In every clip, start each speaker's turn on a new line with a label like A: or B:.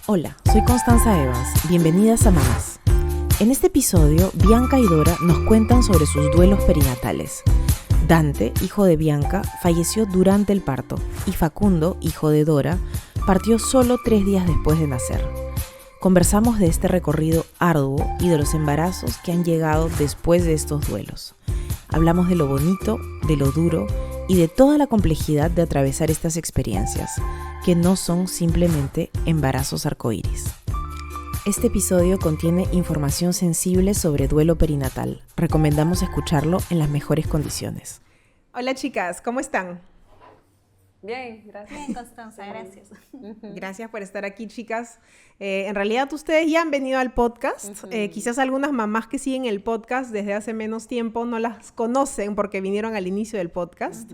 A: Hola, soy Constanza Evans. Bienvenidas a Mamás. En este episodio, Bianca y Dora nos cuentan sobre sus duelos perinatales. Dante, hijo de Bianca, falleció durante el parto y Facundo, hijo de Dora, partió solo 3 días después de nacer. Conversamos de este recorrido arduo y de los embarazos que han llegado después de estos duelos. Hablamos de lo bonito, de lo duro y de toda la complejidad de atravesar estas experiencias, que no son simplemente embarazos arcoíris. Este episodio contiene información sensible sobre duelo perinatal. Recomendamos escucharlo en las mejores condiciones. Hola chicas, ¿cómo están?
B: Bien, gracias.
C: Bien, Constanza, gracias.
A: Gracias por estar aquí, chicas. En realidad ustedes ya han venido al podcast. Quizás algunas mamás que siguen el podcast desde hace menos tiempo no las conocen porque vinieron al inicio del podcast.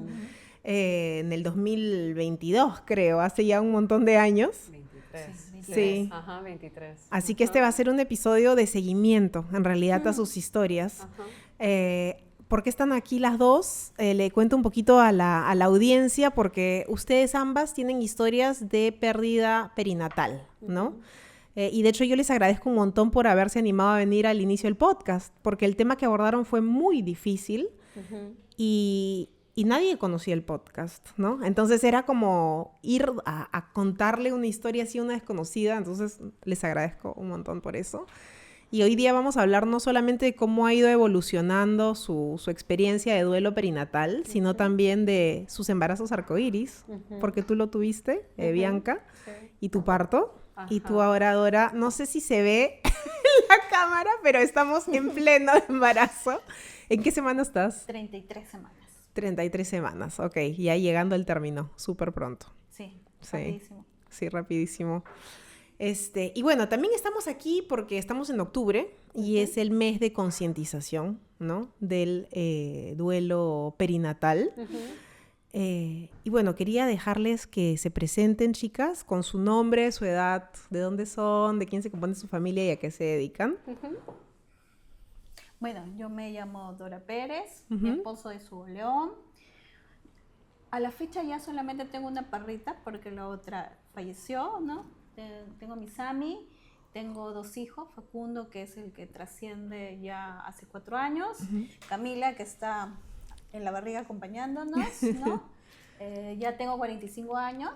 A: En el 2022, creo, hace ya un montón de años.
B: 23.
A: Sí.
B: Ajá, 23.
A: Así que este va a ser un episodio de seguimiento, en realidad, a sus historias. ¿Por qué están aquí las dos? Le cuento un poquito a la audiencia, porque ustedes ambas tienen historias de pérdida perinatal, ¿no? Y de hecho yo les agradezco un montón por haberse animado a venir al inicio del podcast, porque el tema que abordaron fue muy difícil y nadie conocía el podcast, ¿no? Entonces era como ir a contarle una historia así a una desconocida, entonces les agradezco un montón por eso. Y hoy día vamos a hablar no solamente de cómo ha ido evolucionando su experiencia de duelo perinatal, sino también de sus embarazos arcoíris, porque tú lo tuviste, Bianca, y tu parto. Y tú ahora, Dora, no sé si se ve en la cámara, pero estamos en pleno embarazo. ¿En qué semana estás?
C: 33 semanas.
A: 33 semanas, ok. Ya llegando al término, súper pronto.
C: Sí, rapidísimo.
A: Sí, rapidísimo. Y bueno, también estamos aquí porque estamos en octubre y es el mes de concientización, ¿no? Del duelo perinatal. Y bueno, quería dejarles que se presenten, chicas, con su nombre, su edad, de dónde son, de quién se compone su familia y a qué se dedican.
C: Bueno, yo me llamo Dora Pérez, mi esposo es Hugo León. A la fecha ya solamente tengo una perrita porque la otra falleció, ¿no? Tengo mi Sami, tengo 2 hijos, Facundo, que es el que trasciende ya hace 4 años, Camila, que está en la barriga acompañándonos, ¿no? Ya tengo 45 años,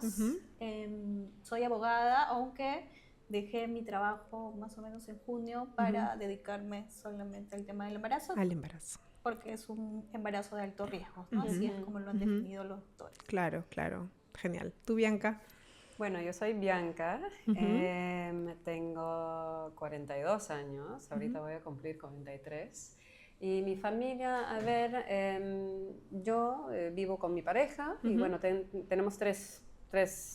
C: soy abogada, aunque dejé mi trabajo más o menos en junio para dedicarme solamente al tema del embarazo.
A: Al embarazo.
C: Porque es un embarazo de alto riesgo, ¿no? Así es como lo han definido los doctores.
A: Claro, claro. Genial. ¿Tú, Bianca?
B: Bueno, yo soy Bianca, tengo 42 años, ahorita voy a cumplir 43. Y mi familia, a ver, yo vivo con mi pareja y bueno, tenemos tres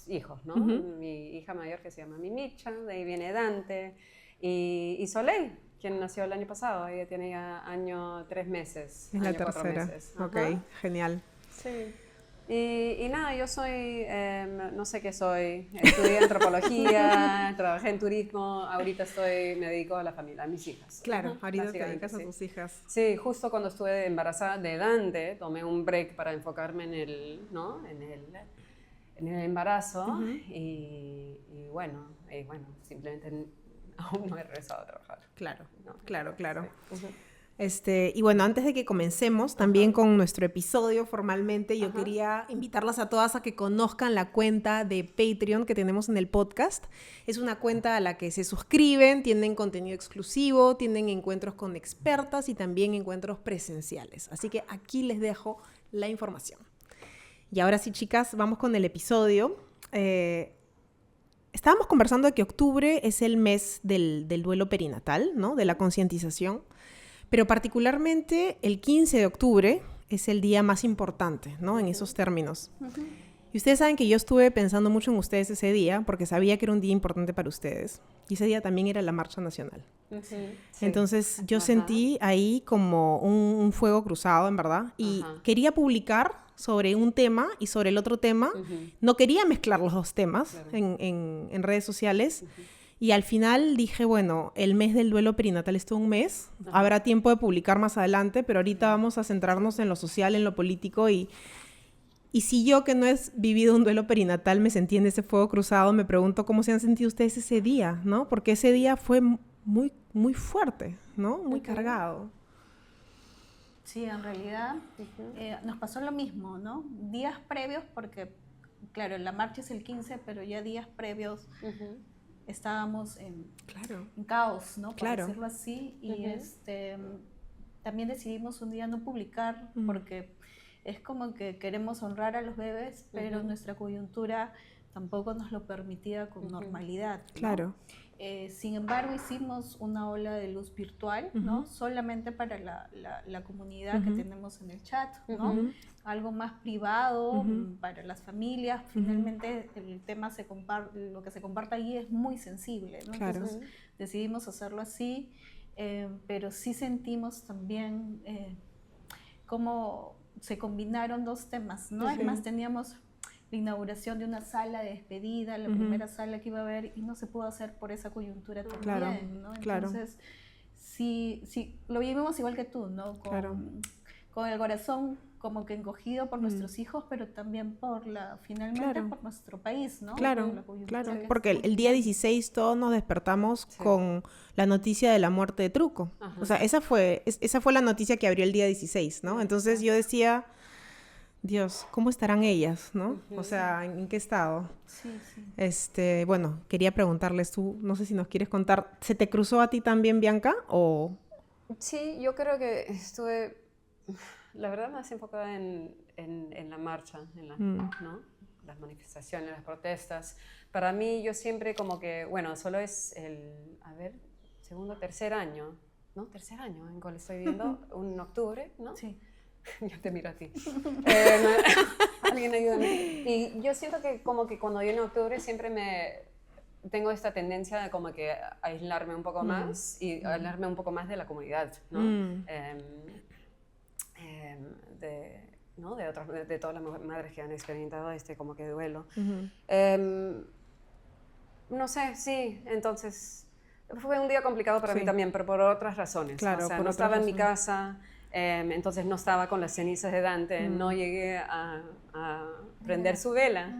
B: hijos, ¿no? Mi hija mayor que se llama Mimicha, de ahí viene Dante, y Soleil, quien nació el año pasado, ella tiene ya año 3 meses.
A: Es la tercera. Ok, genial.
B: Sí. Y nada, yo soy, no sé qué soy, estudié antropología, trabajé en turismo, ahorita me dedico a la familia, a mis hijas.
A: Claro, ahorita te dedicas a tus hijas.
B: Sí, justo cuando estuve embarazada de Dante, tomé un break para enfocarme en el embarazo y bueno, simplemente aún no he regresado a trabajar.
A: Claro,
B: ¿no?
A: claro.
B: Sí.
A: Y bueno, antes de que comencemos también con nuestro episodio formalmente, yo quería invitarlas a todas a que conozcan la cuenta de Patreon que tenemos en el podcast. Es una cuenta a la que se suscriben, tienen contenido exclusivo, tienen encuentros con expertas y también encuentros presenciales. Así que aquí les dejo la información. Y ahora sí, chicas, vamos con el episodio. Estábamos conversando de que octubre es el mes del duelo perinatal, ¿no? De la concientización. Pero particularmente el 15 de octubre es el día más importante, ¿no? En esos términos. Y ustedes saben que yo estuve pensando mucho en ustedes ese día porque sabía que era un día importante para ustedes. Y ese día también era la Marcha Nacional.
B: Sí.
A: Entonces yo sentí ahí como un fuego cruzado, en verdad. Y quería publicar sobre un tema y sobre el otro tema. No quería mezclar los dos temas en redes sociales. Y al final dije, bueno, el mes del duelo perinatal es todo un mes. Habrá tiempo de publicar más adelante, pero ahorita vamos a centrarnos en lo social, en lo político y Y si yo, que no he vivido un duelo perinatal, me sentí en ese fuego cruzado, me pregunto cómo se han sentido ustedes ese día, ¿no? Porque ese día fue muy, muy fuerte, ¿no? Muy cargado.
C: Sí, en realidad nos pasó lo mismo, ¿no? Días previos, porque, claro, la marcha es el 15, pero ya días previos estábamos en caos, ¿no? Para decirlo así. Y también decidimos un día no publicar, porque es como que queremos honrar a los bebés, pero nuestra coyuntura tampoco nos lo permitía con normalidad, ¿no?
A: Claro.
C: Sin embargo, hicimos una ola de luz virtual, ¿no? Solamente para la comunidad que tenemos en el chat, ¿no? Algo más privado para las familias. Finalmente, el tema lo que se comparta ahí es muy sensible, ¿no?
A: Claro.
C: Entonces, decidimos hacerlo así, pero sí sentimos también cómo se combinaron dos temas, ¿no? Además, teníamos la inauguración de una sala de despedida, la primera sala que iba a haber, y no se pudo hacer por esa coyuntura también, ¿no? Entonces, sí, lo vivimos igual que tú, ¿no? Con el corazón como que encogido por nuestros hijos, pero también finalmente por nuestro país, ¿no?
A: Claro, porque el día 16 todos nos despertamos con la noticia de la muerte de Truco. O sea, esa fue la noticia que abrió el día 16, ¿no? Entonces yo decía, Dios, ¿cómo estarán ellas, no? O sea, ¿en qué estado?
C: Sí.
A: Bueno, quería preguntarles tú, no sé si nos quieres contar, ¿se te cruzó a ti también, Bianca, o...?
B: Sí, yo creo que estuve, la verdad, más enfocada en la marcha, ¿no? Las manifestaciones, las protestas. Para mí, yo siempre como que, bueno, solo es segundo, tercer año, ¿no? Tercer año en cual estoy viendo, un octubre, ¿no?
C: Sí.
B: Yo te miro a ti. Alguien ayúdame. Y yo siento que como que cuando viene octubre siempre tengo esta tendencia de como que aislarme un poco más y aislarme un poco más de la comunidad, ¿no? De todas las madres que han experimentado como que duelo. No sé, sí, entonces fue un día complicado para mí también, pero por otras razones.
A: Claro,
B: o sea, no estaba en mi casa, entonces no estaba con las cenizas de Dante, no llegué a prender su vela,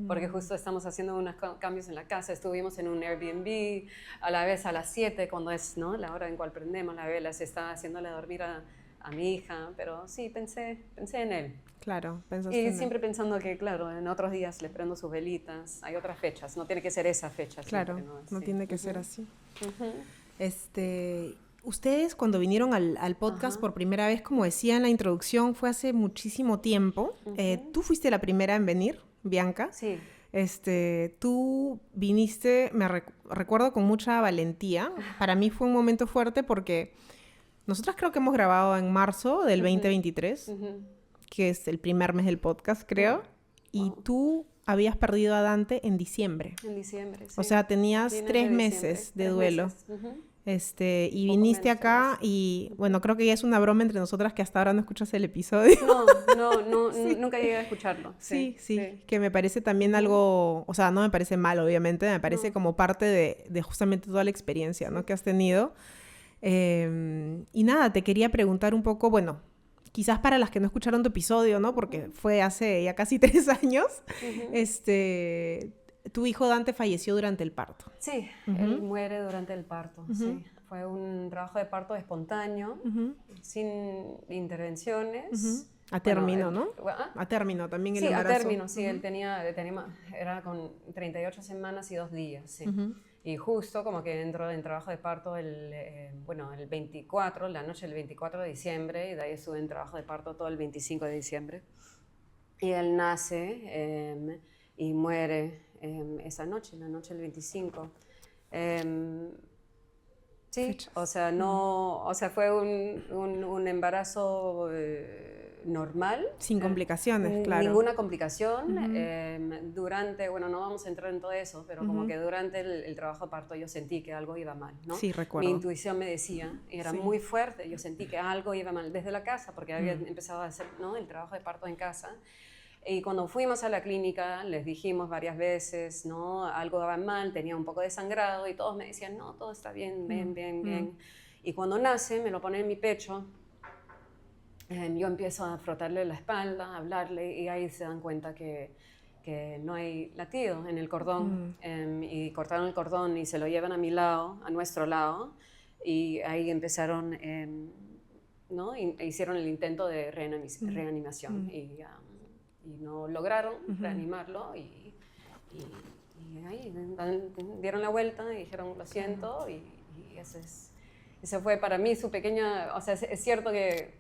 B: porque justo estamos haciendo unos cambios en la casa, estuvimos en un Airbnb, a la vez a las 7, cuando es, ¿no?, la hora en cual prendemos la vela, se está haciéndole dormir a mi hija, pero sí, pensé en él.
A: Claro, pensaste en
B: Y
A: él.
B: siempre pensando que, claro, en otros días le prendo sus velitas, hay otras fechas, no tiene que ser esa fecha.
A: Claro,
B: siempre,
A: no tiene que ser así. Ustedes cuando vinieron al podcast por primera vez, como decía en la introducción, fue hace muchísimo tiempo. Tú fuiste la primera en venir, Bianca.
B: Sí.
A: Tú viniste, recuerdo, con mucha valentía. Para mí fue un momento fuerte porque nosotras creo que hemos grabado en marzo del 2023, que es el primer mes del podcast, creo. Y tú habías perdido a Dante en diciembre.
B: En diciembre, sí.
A: O sea, tenías 3 meses de duelo. Y viniste acá y, bueno, creo que ya es una broma entre nosotras que hasta ahora no escuchas el episodio.
B: No, sí. Nunca llegué a escucharlo.
A: Sí, que me parece también algo, o sea, no me parece mal, obviamente, me parece como parte de justamente toda la experiencia, ¿no?, que has tenido. Y nada, te quería preguntar un poco, bueno, quizás para las que no escucharon tu episodio, ¿no?, porque fue hace ya casi 3 años, tu hijo Dante falleció durante el parto.
B: Sí, él muere durante el parto, sí. Fue un trabajo de parto espontáneo, sin intervenciones.
A: A término, ¿no? A término también el embarazo.
B: Sí, a término, sí. Él era con 38 semanas y 2 días, sí. Y justo como que entró en trabajo de parto el 24, la noche del 24 de diciembre, y de ahí estuve en trabajo de parto todo el 25 de diciembre. Y él nace y muere esa noche, la noche del 25. Sí, o sea, fue un embarazo normal.
A: Sin complicaciones, claro.
B: Ninguna complicación. Durante, bueno, no vamos a entrar en todo eso, pero como que durante el trabajo de parto yo sentí que algo iba mal, ¿no?
A: Sí, recuerdo.
B: Mi intuición me decía, y era muy fuerte, yo sentí que algo iba mal desde la casa, porque había empezado a hacer, ¿no?, el trabajo de parto en casa. Y cuando fuimos a la clínica, les dijimos varias veces, ¿no?, algo iba mal, tenía un poco de sangrado, y todos me decían, no, todo está bien, bien. Y cuando nace, me lo pone en mi pecho, yo empiezo a frotarle la espalda, a hablarle, y ahí se dan cuenta que no hay latido en el cordón, y cortaron el cordón y se lo llevan a mi lado, a nuestro lado, y ahí empezaron, ¿no? Hicieron el intento de reanimación y no lograron reanimarlo, y ahí dieron la vuelta y dijeron lo siento, y ese fue para mí su pequeña, o sea, es cierto que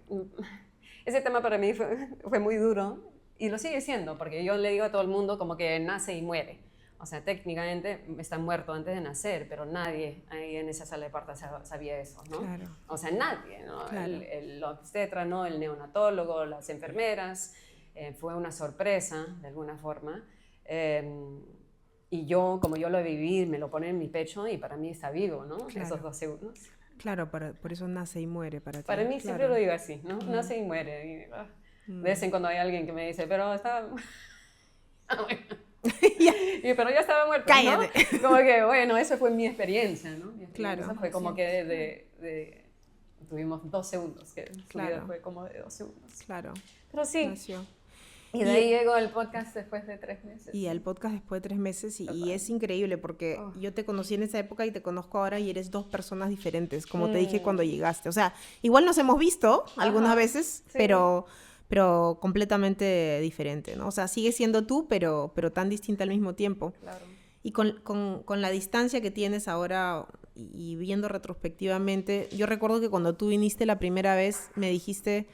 B: ese tema para mí fue muy duro, y lo sigue siendo, porque yo le digo a todo el mundo como que nace y muere. O sea, técnicamente está muerto antes de nacer, pero nadie ahí en esa sala de parto sabía eso, ¿no?
A: Claro.
B: O sea, nadie, ¿no?
A: Claro.
B: El obstetra, ¿no? El neonatólogo, las enfermeras. Fue una sorpresa, de alguna forma. Y yo, como yo lo viví, me lo pone en mi pecho y para mí está vivo, ¿no?
A: Claro.
B: Esos 2 segundos.
A: Claro, por eso nace y muere para ti.
B: Para mí siempre lo digo así, ¿no? Nace y muere. Y, de vez en cuando hay alguien que me dice, pero estaba... pero ya estaba muerto,
A: cállate,
B: ¿no? Como que, bueno, esa fue mi experiencia, ¿no? Mi experiencia
A: claro.
B: fue como que tuvimos 2 segundos, que su
A: claro.
B: vida fue como de 2 segundos.
A: Claro.
B: Pero sí.
A: Nació.
B: Y de ahí llegó el podcast después de 3 meses.
A: Y el podcast después de 3 meses, y es increíble porque yo te conocí en esa época y te conozco ahora y eres 2 personas diferentes, como te dije cuando llegaste. O sea, igual nos hemos visto algunas veces, sí, pero completamente diferente, ¿no? O sea, sigue siendo tú, pero tan distinta al mismo tiempo.
B: Claro.
A: Y con la distancia que tienes ahora y viendo retrospectivamente, yo recuerdo que cuando tú viniste la primera vez me dijiste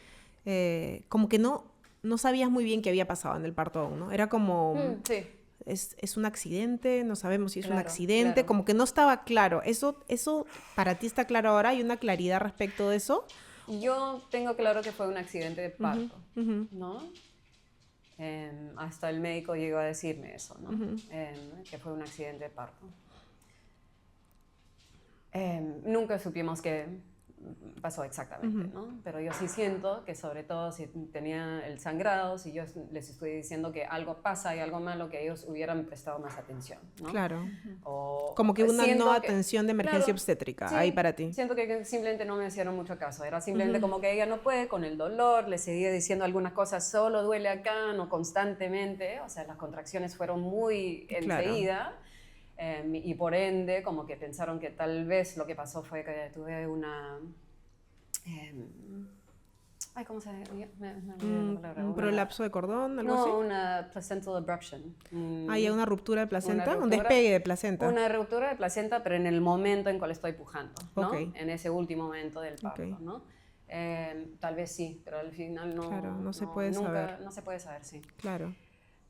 A: como que no sabías muy bien qué había pasado en el parto aún, ¿no? Era como,
B: sí.
A: es un accidente, no sabemos si es un
B: Claro,
A: accidente,
B: claro.
A: como que no estaba claro. ¿Eso para ti está claro ahora? ¿Hay una claridad respecto de eso?
B: Yo tengo claro que fue un accidente de parto, ¿no? Hasta el médico llegó a decirme eso, ¿no? Que fue un accidente de parto. Nunca supimos qué pasó exactamente, ¿no? Pero yo sí siento que, sobre todo si tenía el sangrado, si yo les estoy diciendo que algo pasa y algo malo, que ellos hubieran prestado más atención, ¿no?
A: Claro.
B: O
A: como que una no atención de emergencia,
B: claro,
A: obstétrica,
B: sí,
A: ahí para ti.
B: Siento que simplemente no me hicieron mucho caso. Era simplemente como que ella no puede con el dolor, le seguía diciendo algunas cosas, solo duele acá, no constantemente. O sea, las contracciones fueron muy enseguida. Y por ende, como que pensaron que tal vez lo que pasó fue que tuve una... ¿cómo se llama?
A: ¿Un prolapso de cordón, algo así?
B: No, una placental abruption.
A: ¿Hay una ruptura de placenta? ¿Un despegue de placenta?
B: Una ruptura de placenta, pero en el momento en cual estoy pujando, ¿no?
A: Okay.
B: En ese último momento del parto,
A: okay.
B: ¿no? Tal vez sí, pero al final no...
A: Claro, no se puede saber.
B: No se puede saber, sí.
A: Claro.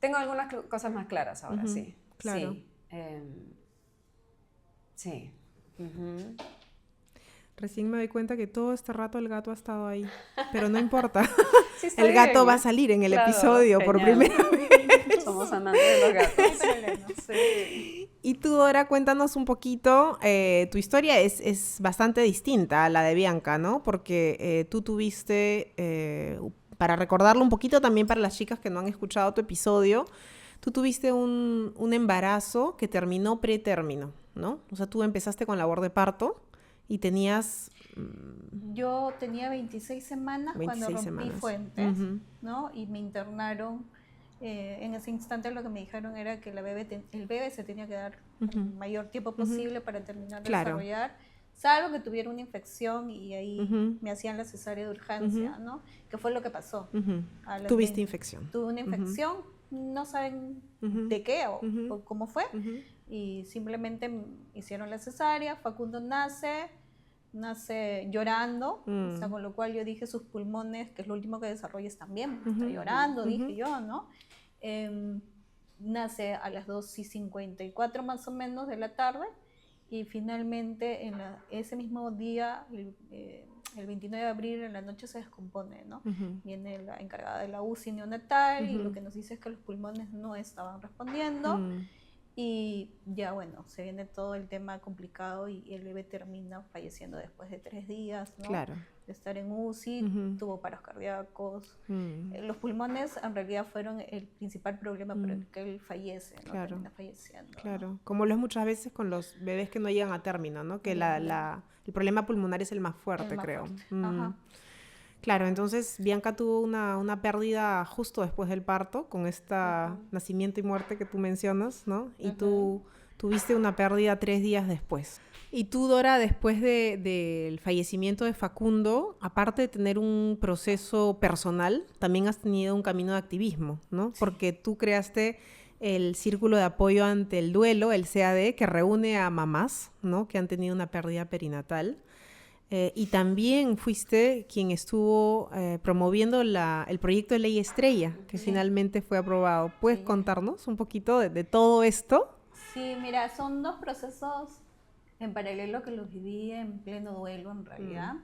B: Tengo algunas cosas más claras ahora, sí.
A: Claro.
B: Sí. Sí.
A: Recién me doy cuenta que todo este rato el gato ha estado ahí, pero no importa.
B: Sí,
A: el gato
B: bien,
A: va a salir en el
B: claro,
A: episodio
B: genial.
A: Por primera vez.
B: Somos amantes de los gatos. Sí.
A: Y tú, Dora, cuéntanos un poquito, tu historia es bastante distinta a la de Bianca, ¿no? Porque tú tuviste, para recordarlo un poquito también para las chicas que no han escuchado tu episodio, tú tuviste un embarazo que terminó pretérmino, ¿no? O sea, tú empezaste con labor de parto y tenías...
C: Yo tenía 26 semanas
A: 26
C: cuando rompí
A: semanas.
C: fuentes, ¿no? Y me internaron. En ese instante lo que me dijeron era que el bebé se tenía que dar el mayor tiempo posible para terminar de desarrollar, salvo que tuviera una infección y ahí me hacían la cesárea de urgencia, ¿no? Que fue lo que pasó.
A: Tuviste infección.
C: Tuve una infección, no saben de qué o cómo fue, y simplemente hicieron la cesárea. Facundo nace llorando, o sea, con lo cual yo dije sus pulmones, que es lo último que desarrolla, están bien, está llorando, dije yo, ¿no? Nace a las 2:54 más o menos de la tarde, y finalmente ese mismo día, el 29 de abril, en la noche se descompone, ¿no? Viene la encargada de la UCI neonatal y lo que nos dice es que los pulmones no estaban respondiendo. Y ya, bueno, se viene todo el tema complicado y el bebé termina falleciendo después de 3 días, ¿no?
A: Claro.
C: De estar en UCI, tuvo paros cardíacos. Los pulmones en realidad fueron el principal problema por el que él fallece, ¿no?
A: Claro.
C: Termina falleciendo,
A: Claro,
C: ¿no?
A: como lo es muchas veces con los bebés que no llegan a término, ¿no? Que el problema pulmonar es el más fuerte, creo.
C: Ajá.
A: Claro, entonces Bianca tuvo una pérdida justo después del parto, con nacimiento y muerte que tú mencionas, ¿no? Y tú tuviste una pérdida 3 días después. Y tú, Dora, después del fallecimiento de Facundo, aparte de tener un proceso personal, también has tenido un camino de activismo, ¿no? Sí. Porque tú creaste el Círculo de Apoyo ante el Duelo, el CAD, que reúne a mamás, ¿no? Que han tenido una pérdida perinatal. Y también fuiste quien estuvo promoviendo el proyecto de Ley Estrella, que finalmente fue aprobado. ¿Puedes contarnos un poquito de todo esto?
C: Sí, mira, son 2 procesos en paralelo que los viví en pleno duelo en realidad,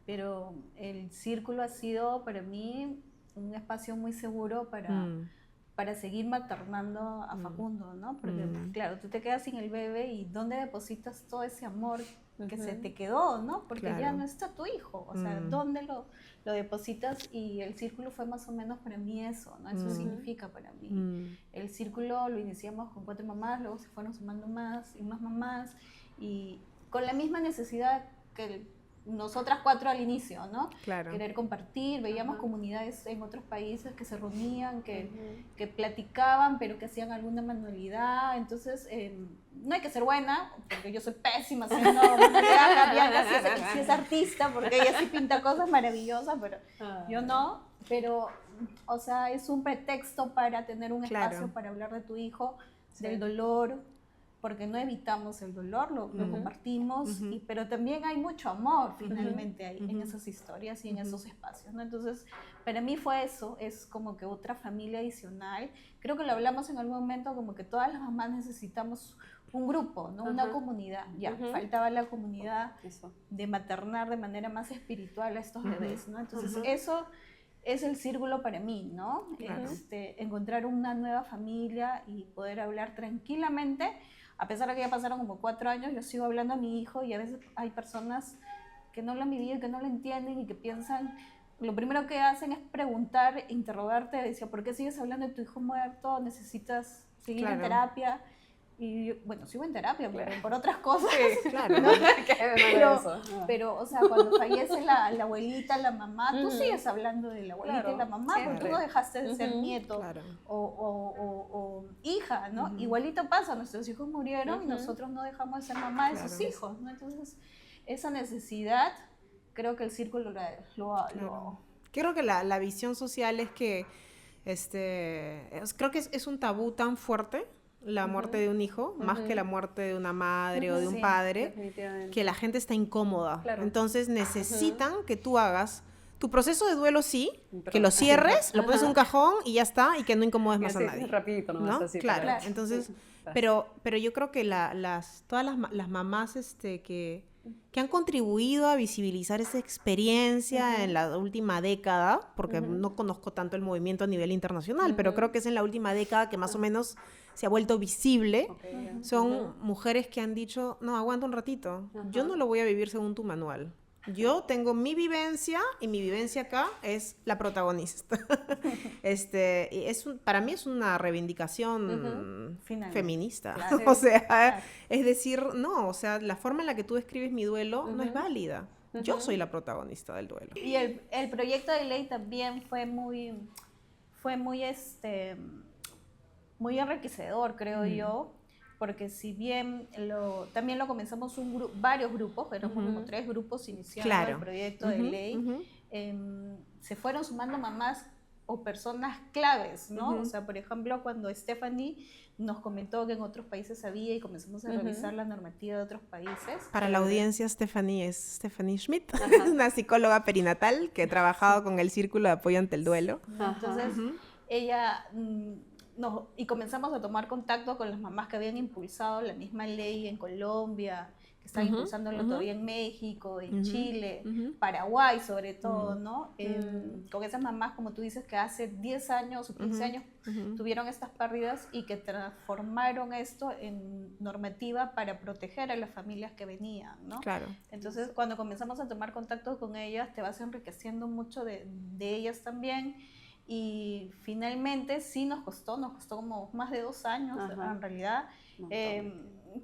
C: pero el círculo ha sido para mí un espacio muy seguro para seguir maternando a Facundo, ¿no? Porque claro, tú te quedas sin el bebé y ¿dónde depositas todo ese amor que se te quedó, ¿no? Porque ya no está tu hijo, o sea, ¿dónde lo depositas? Y el círculo fue más o menos para mí eso, ¿no? Eso significa para mí. El círculo lo iniciamos con 4 mamás, luego se fueron sumando más y más mamás, y con la misma necesidad que nosotras 4 al inicio, ¿no?
A: Claro.
C: Querer compartir, veíamos comunidades en otros países que se reunían, que platicaban, pero que hacían alguna manualidad. Entonces, no hay que ser buena, porque yo soy pésima haciendo manualidad. Bianca sí es artista, porque ella sí pinta cosas maravillosas, pero yo no. Pero, o sea, es un pretexto para tener un espacio para hablar de tu hijo, del dolor, porque no evitamos el dolor, lo compartimos, pero también hay mucho amor finalmente en esas historias y en esos espacios, ¿no? Entonces, para mí fue eso, es como que otra familia adicional. Creo que lo hablamos en algún momento, como que todas las mamás necesitamos un grupo, ¿no? Una comunidad. Ya, faltaba la comunidad de maternar de manera más espiritual a estos bebés, ¿no? Entonces, eso es el círculo para mí, ¿no? Claro. Encontrar una nueva familia y poder hablar tranquilamente. A pesar de que ya pasaron como 4 años, yo sigo hablando a mi hijo y a veces hay personas que no lo han vivido, que no lo entienden y que piensan, lo primero que hacen es preguntar, interrogarte, decir, ¿por qué sigues hablando de tu hijo muerto? ¿Necesitas seguir en terapia? Y yo, bueno, sigo en terapia, pero por otras cosas.
A: Sí, claro. ¿No?
C: Pero, o sea, cuando fallece la abuelita, la mamá, tú sigues hablando de la abuelita y la mamá, porque tú no dejaste de ser nieto o hija, ¿no? Igualito pasa, nuestros hijos murieron y nosotros no dejamos de ser mamá de sus hijos, ¿no? Entonces, esa necesidad, creo que el círculo lo
A: Creo que la visión social es que, creo que es un tabú tan fuerte, la muerte de un hijo, más que la muerte de una madre o de un padre, que la gente está incómoda. Claro. Entonces necesitan que tú hagas tu proceso de duelo, sí, que lo cierres, lo pones en un cajón y ya está, y que no incomodes más a nadie.
B: Rapidito nomás,
A: ¿no?
B: Así.
A: Claro, entonces, pero yo creo que todas las mamás que han contribuido a visibilizar esa experiencia en la última década, porque no conozco tanto el movimiento a nivel internacional, pero creo que es en la última década que más o menos se ha vuelto visible, son mujeres que han dicho, no, aguanta un ratito, yo no lo voy a vivir según tu manual. Yo tengo mi vivencia y mi vivencia acá es la protagonista. Para mí es una reivindicación feminista. Claro. O sea, es decir, no, o sea, la forma en la que tú describes mi duelo no es válida. Yo soy la protagonista del duelo.
C: Y el proyecto de ley también fue muy muy enriquecedor, creo yo, porque si bien también lo comenzamos varios grupos, éramos como 3 grupos iniciando el proyecto de ley, se fueron sumando mamás o personas claves, ¿no? O sea, por ejemplo, cuando Stephanie nos comentó que en otros países había y comenzamos a revisar la normativa de otros países.
A: Para la audiencia, Stephanie es Stephanie Schmidt, una psicóloga perinatal que ha trabajado con el Círculo de Apoyo ante el Duelo.
C: Entonces, ella... y comenzamos a tomar contacto con las mamás que habían impulsado la misma ley en Colombia, que están impulsándolo todavía en México, en Chile, Paraguay sobre todo, ¿no? Con esas mamás, como tú dices, que hace 10 años o 15 años tuvieron estas pérdidas y que transformaron esto en normativa para proteger a las familias que venían, ¿no? Claro. Entonces, cuando comenzamos a tomar contacto con ellas, te vas enriqueciendo mucho de ellas también. Y finalmente sí nos costó como más de 2 años en realidad.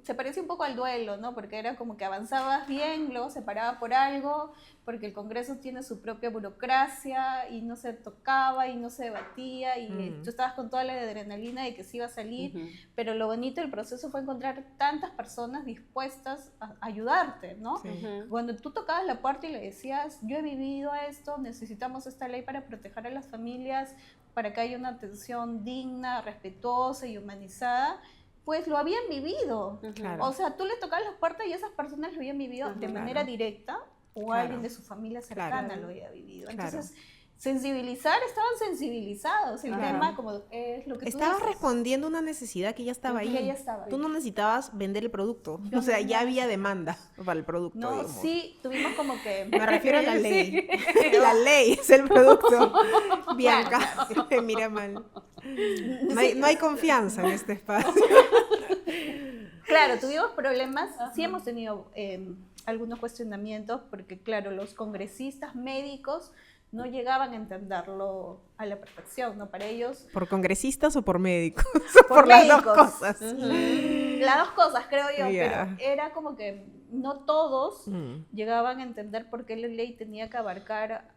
C: se parecía un poco al duelo, ¿no? Porque era como que avanzabas bien, luego se paraba por algo, porque el Congreso tiene su propia burocracia y no se tocaba y no se debatía y tú estabas con toda la adrenalina de que sí iba a salir, pero lo bonito del proceso fue encontrar tantas personas dispuestas a ayudarte, ¿no?
A: Sí.
C: Cuando tú tocabas la puerta y le decías, yo he vivido esto, necesitamos esta ley para proteger a las familias, para que haya una atención digna, respetuosa y humanizada, pues lo habían vivido.
A: Claro.
C: O sea, tú le tocabas las puertas y esas personas lo habían vivido de manera directa o alguien de su familia cercana lo había vivido. Entonces, estaban sensibilizados. El tema como es lo que tú
A: estabas
C: dices.
A: respondiendo a una necesidad que ya estaba ahí.
C: Que ya estaba
A: Tú
C: ahí.
A: no necesitabas vender el producto. O sea, ya había demanda para el producto.
C: No,
A: digamos.
C: sí, tuvimos como que...
A: Me refiero a la ley.
C: Sí.
A: La ley es el producto. Bianca, me mira mal. No hay confianza en este espacio.
C: Claro, tuvimos problemas, sí hemos tenido algunos cuestionamientos, porque claro, los congresistas médicos no llegaban a entenderlo a la perfección, ¿no? Para ellos...
A: ¿Por congresistas o por médicos?
C: Por
A: las
C: médicos.
A: dos cosas.
C: Las dos cosas, creo yo,
A: Yeah.
C: pero era como que no todos llegaban a entender por qué la ley tenía que abarcar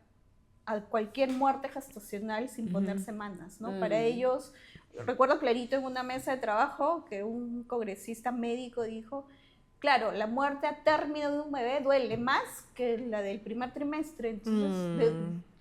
C: a cualquier muerte gestacional sin poner semanas, ¿no? Para ellos, recuerdo clarito en una mesa de trabajo que un congresista médico dijo, claro, la muerte a término de un bebé duele más que la del primer trimestre, entonces,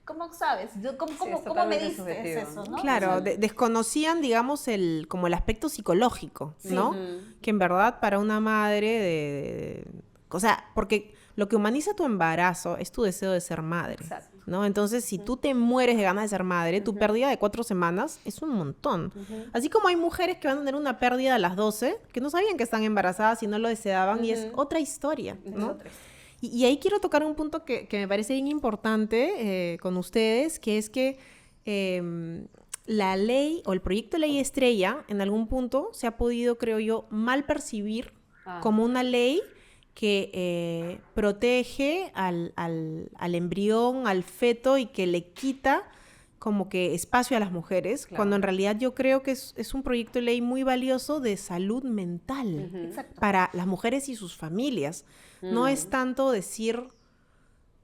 C: ¿cómo sabes? ¿Cómo mediste eso, no?
A: Claro, desconocían, digamos, como el aspecto psicológico, ¿no? Que en verdad para una madre o sea, porque lo que humaniza tu embarazo es tu deseo de ser madre.
C: Exacto.
A: ¿No? Entonces, si tú te mueres de ganas de ser madre, tu pérdida de 4 semanas es un montón. Así como hay mujeres que van a tener una pérdida a las 12, que no sabían que están embarazadas y no lo deseaban, y es otra historia, ¿no? Y ahí quiero tocar un punto que me parece bien importante con ustedes, que es que la ley o el proyecto de ley estrella, en algún punto, se ha podido, creo yo, mal percibir como una ley que protege al embrión, al feto, y que le quita como que espacio a las mujeres, cuando en realidad yo creo que es un proyecto de ley muy valioso de salud mental para las mujeres y sus familias. No es tanto decir,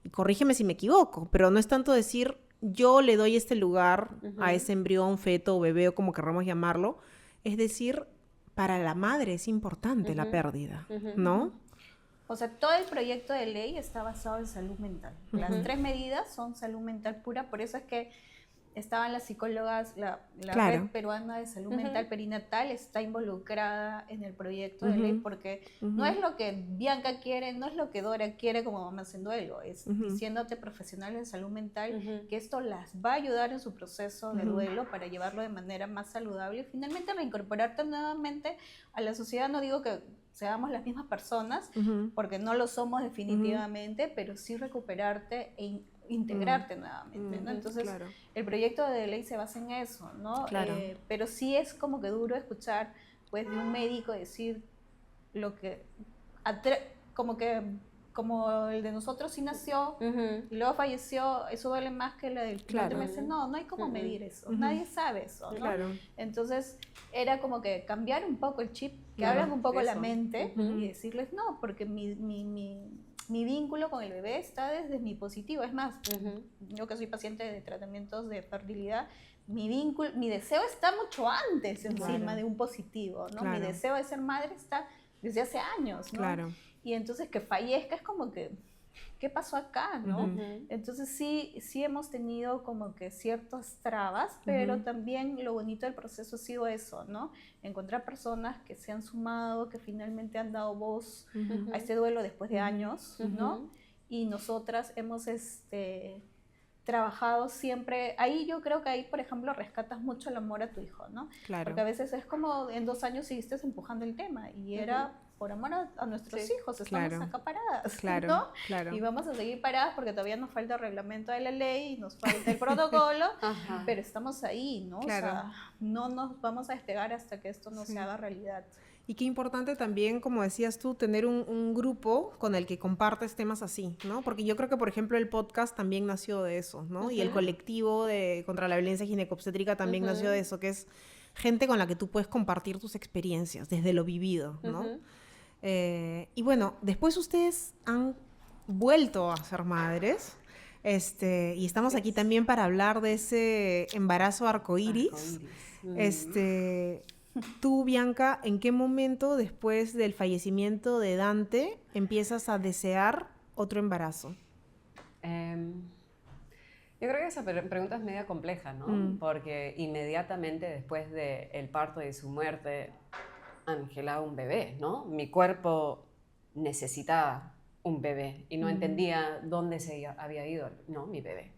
A: y corrígeme si me equivoco, pero no es tanto decir yo le doy este lugar a ese embrión, feto o bebé o como querramos llamarlo, es decir, para la madre es importante la pérdida, ¿no?
C: O sea, todo el proyecto de ley está basado en salud mental. Las 3 medidas son salud mental pura, por eso es que estaban las psicólogas, la Red Peruana de Salud Mental Perinatal está involucrada en el proyecto de ley, porque no es lo que Bianca quiere, no es lo que Dora quiere como mamá en duelo, es diciéndote profesionales de salud mental que esto las va a ayudar en su proceso de duelo para llevarlo de manera más saludable y finalmente reincorporarte nuevamente a la sociedad. No digo que seamos las mismas personas, porque no lo somos definitivamente, pero sí recuperarte e integrarte nuevamente, ¿no? Entonces, el proyecto de ley se basa en eso, ¿no?
A: Claro.
C: Pero sí es como que duro escuchar, pues, de un médico decir lo que, como el de nosotros sí nació y luego falleció, eso duele más que la del primer trimestre. No hay cómo medir eso, nadie sabe eso, ¿no? Entonces, era como que cambiar un poco el chip, que abran un poco la mente y decirles, no, porque mi vínculo con el bebé está desde mi positivo. Es más, yo que soy paciente de tratamientos de fertilidad, mi deseo está mucho antes encima de un positivo, ¿no? Mi deseo de ser madre está desde hace años, ¿no? Y entonces que fallezca es como que, ¿qué pasó acá, no? Entonces sí hemos tenido como que ciertas trabas, pero también lo bonito del proceso ha sido eso, ¿no? Encontrar personas que se han sumado, que finalmente han dado voz a este duelo después de años, ¿no? Y nosotras hemos trabajado siempre, ahí yo creo que ahí, por ejemplo, rescatas mucho el amor a tu hijo, ¿no? Porque a veces es como en 2 años seguiste empujando el tema y era por amor a nuestros hijos, estamos acá paradas, ¿no? Y vamos a seguir paradas porque todavía nos falta el reglamento de la ley, nos falta el protocolo, pero estamos ahí, ¿no? O sea, no nos vamos a despegar hasta que esto no se haga realidad.
A: Y qué importante también, como decías tú, tener un grupo con el que compartes temas así, ¿no? Porque yo creo que, por ejemplo, el podcast también nació de eso, ¿no? Y el colectivo contra la violencia ginecobstétrica también nació de eso, que es gente con la que tú puedes compartir tus experiencias desde lo vivido, ¿no? Y bueno, después ustedes han vuelto a ser madres. Y estamos aquí también para hablar de ese embarazo arcoíris. Tú, Bianca, ¿en qué momento después del fallecimiento de Dante empiezas a desear otro embarazo?
B: Yo creo que esa pregunta es media compleja, ¿no? Porque inmediatamente después del parto y su muerte, angelaba un bebé, ¿no? Mi cuerpo necesitaba un bebé y no entendía dónde se había ido, ¿no? Mi bebé,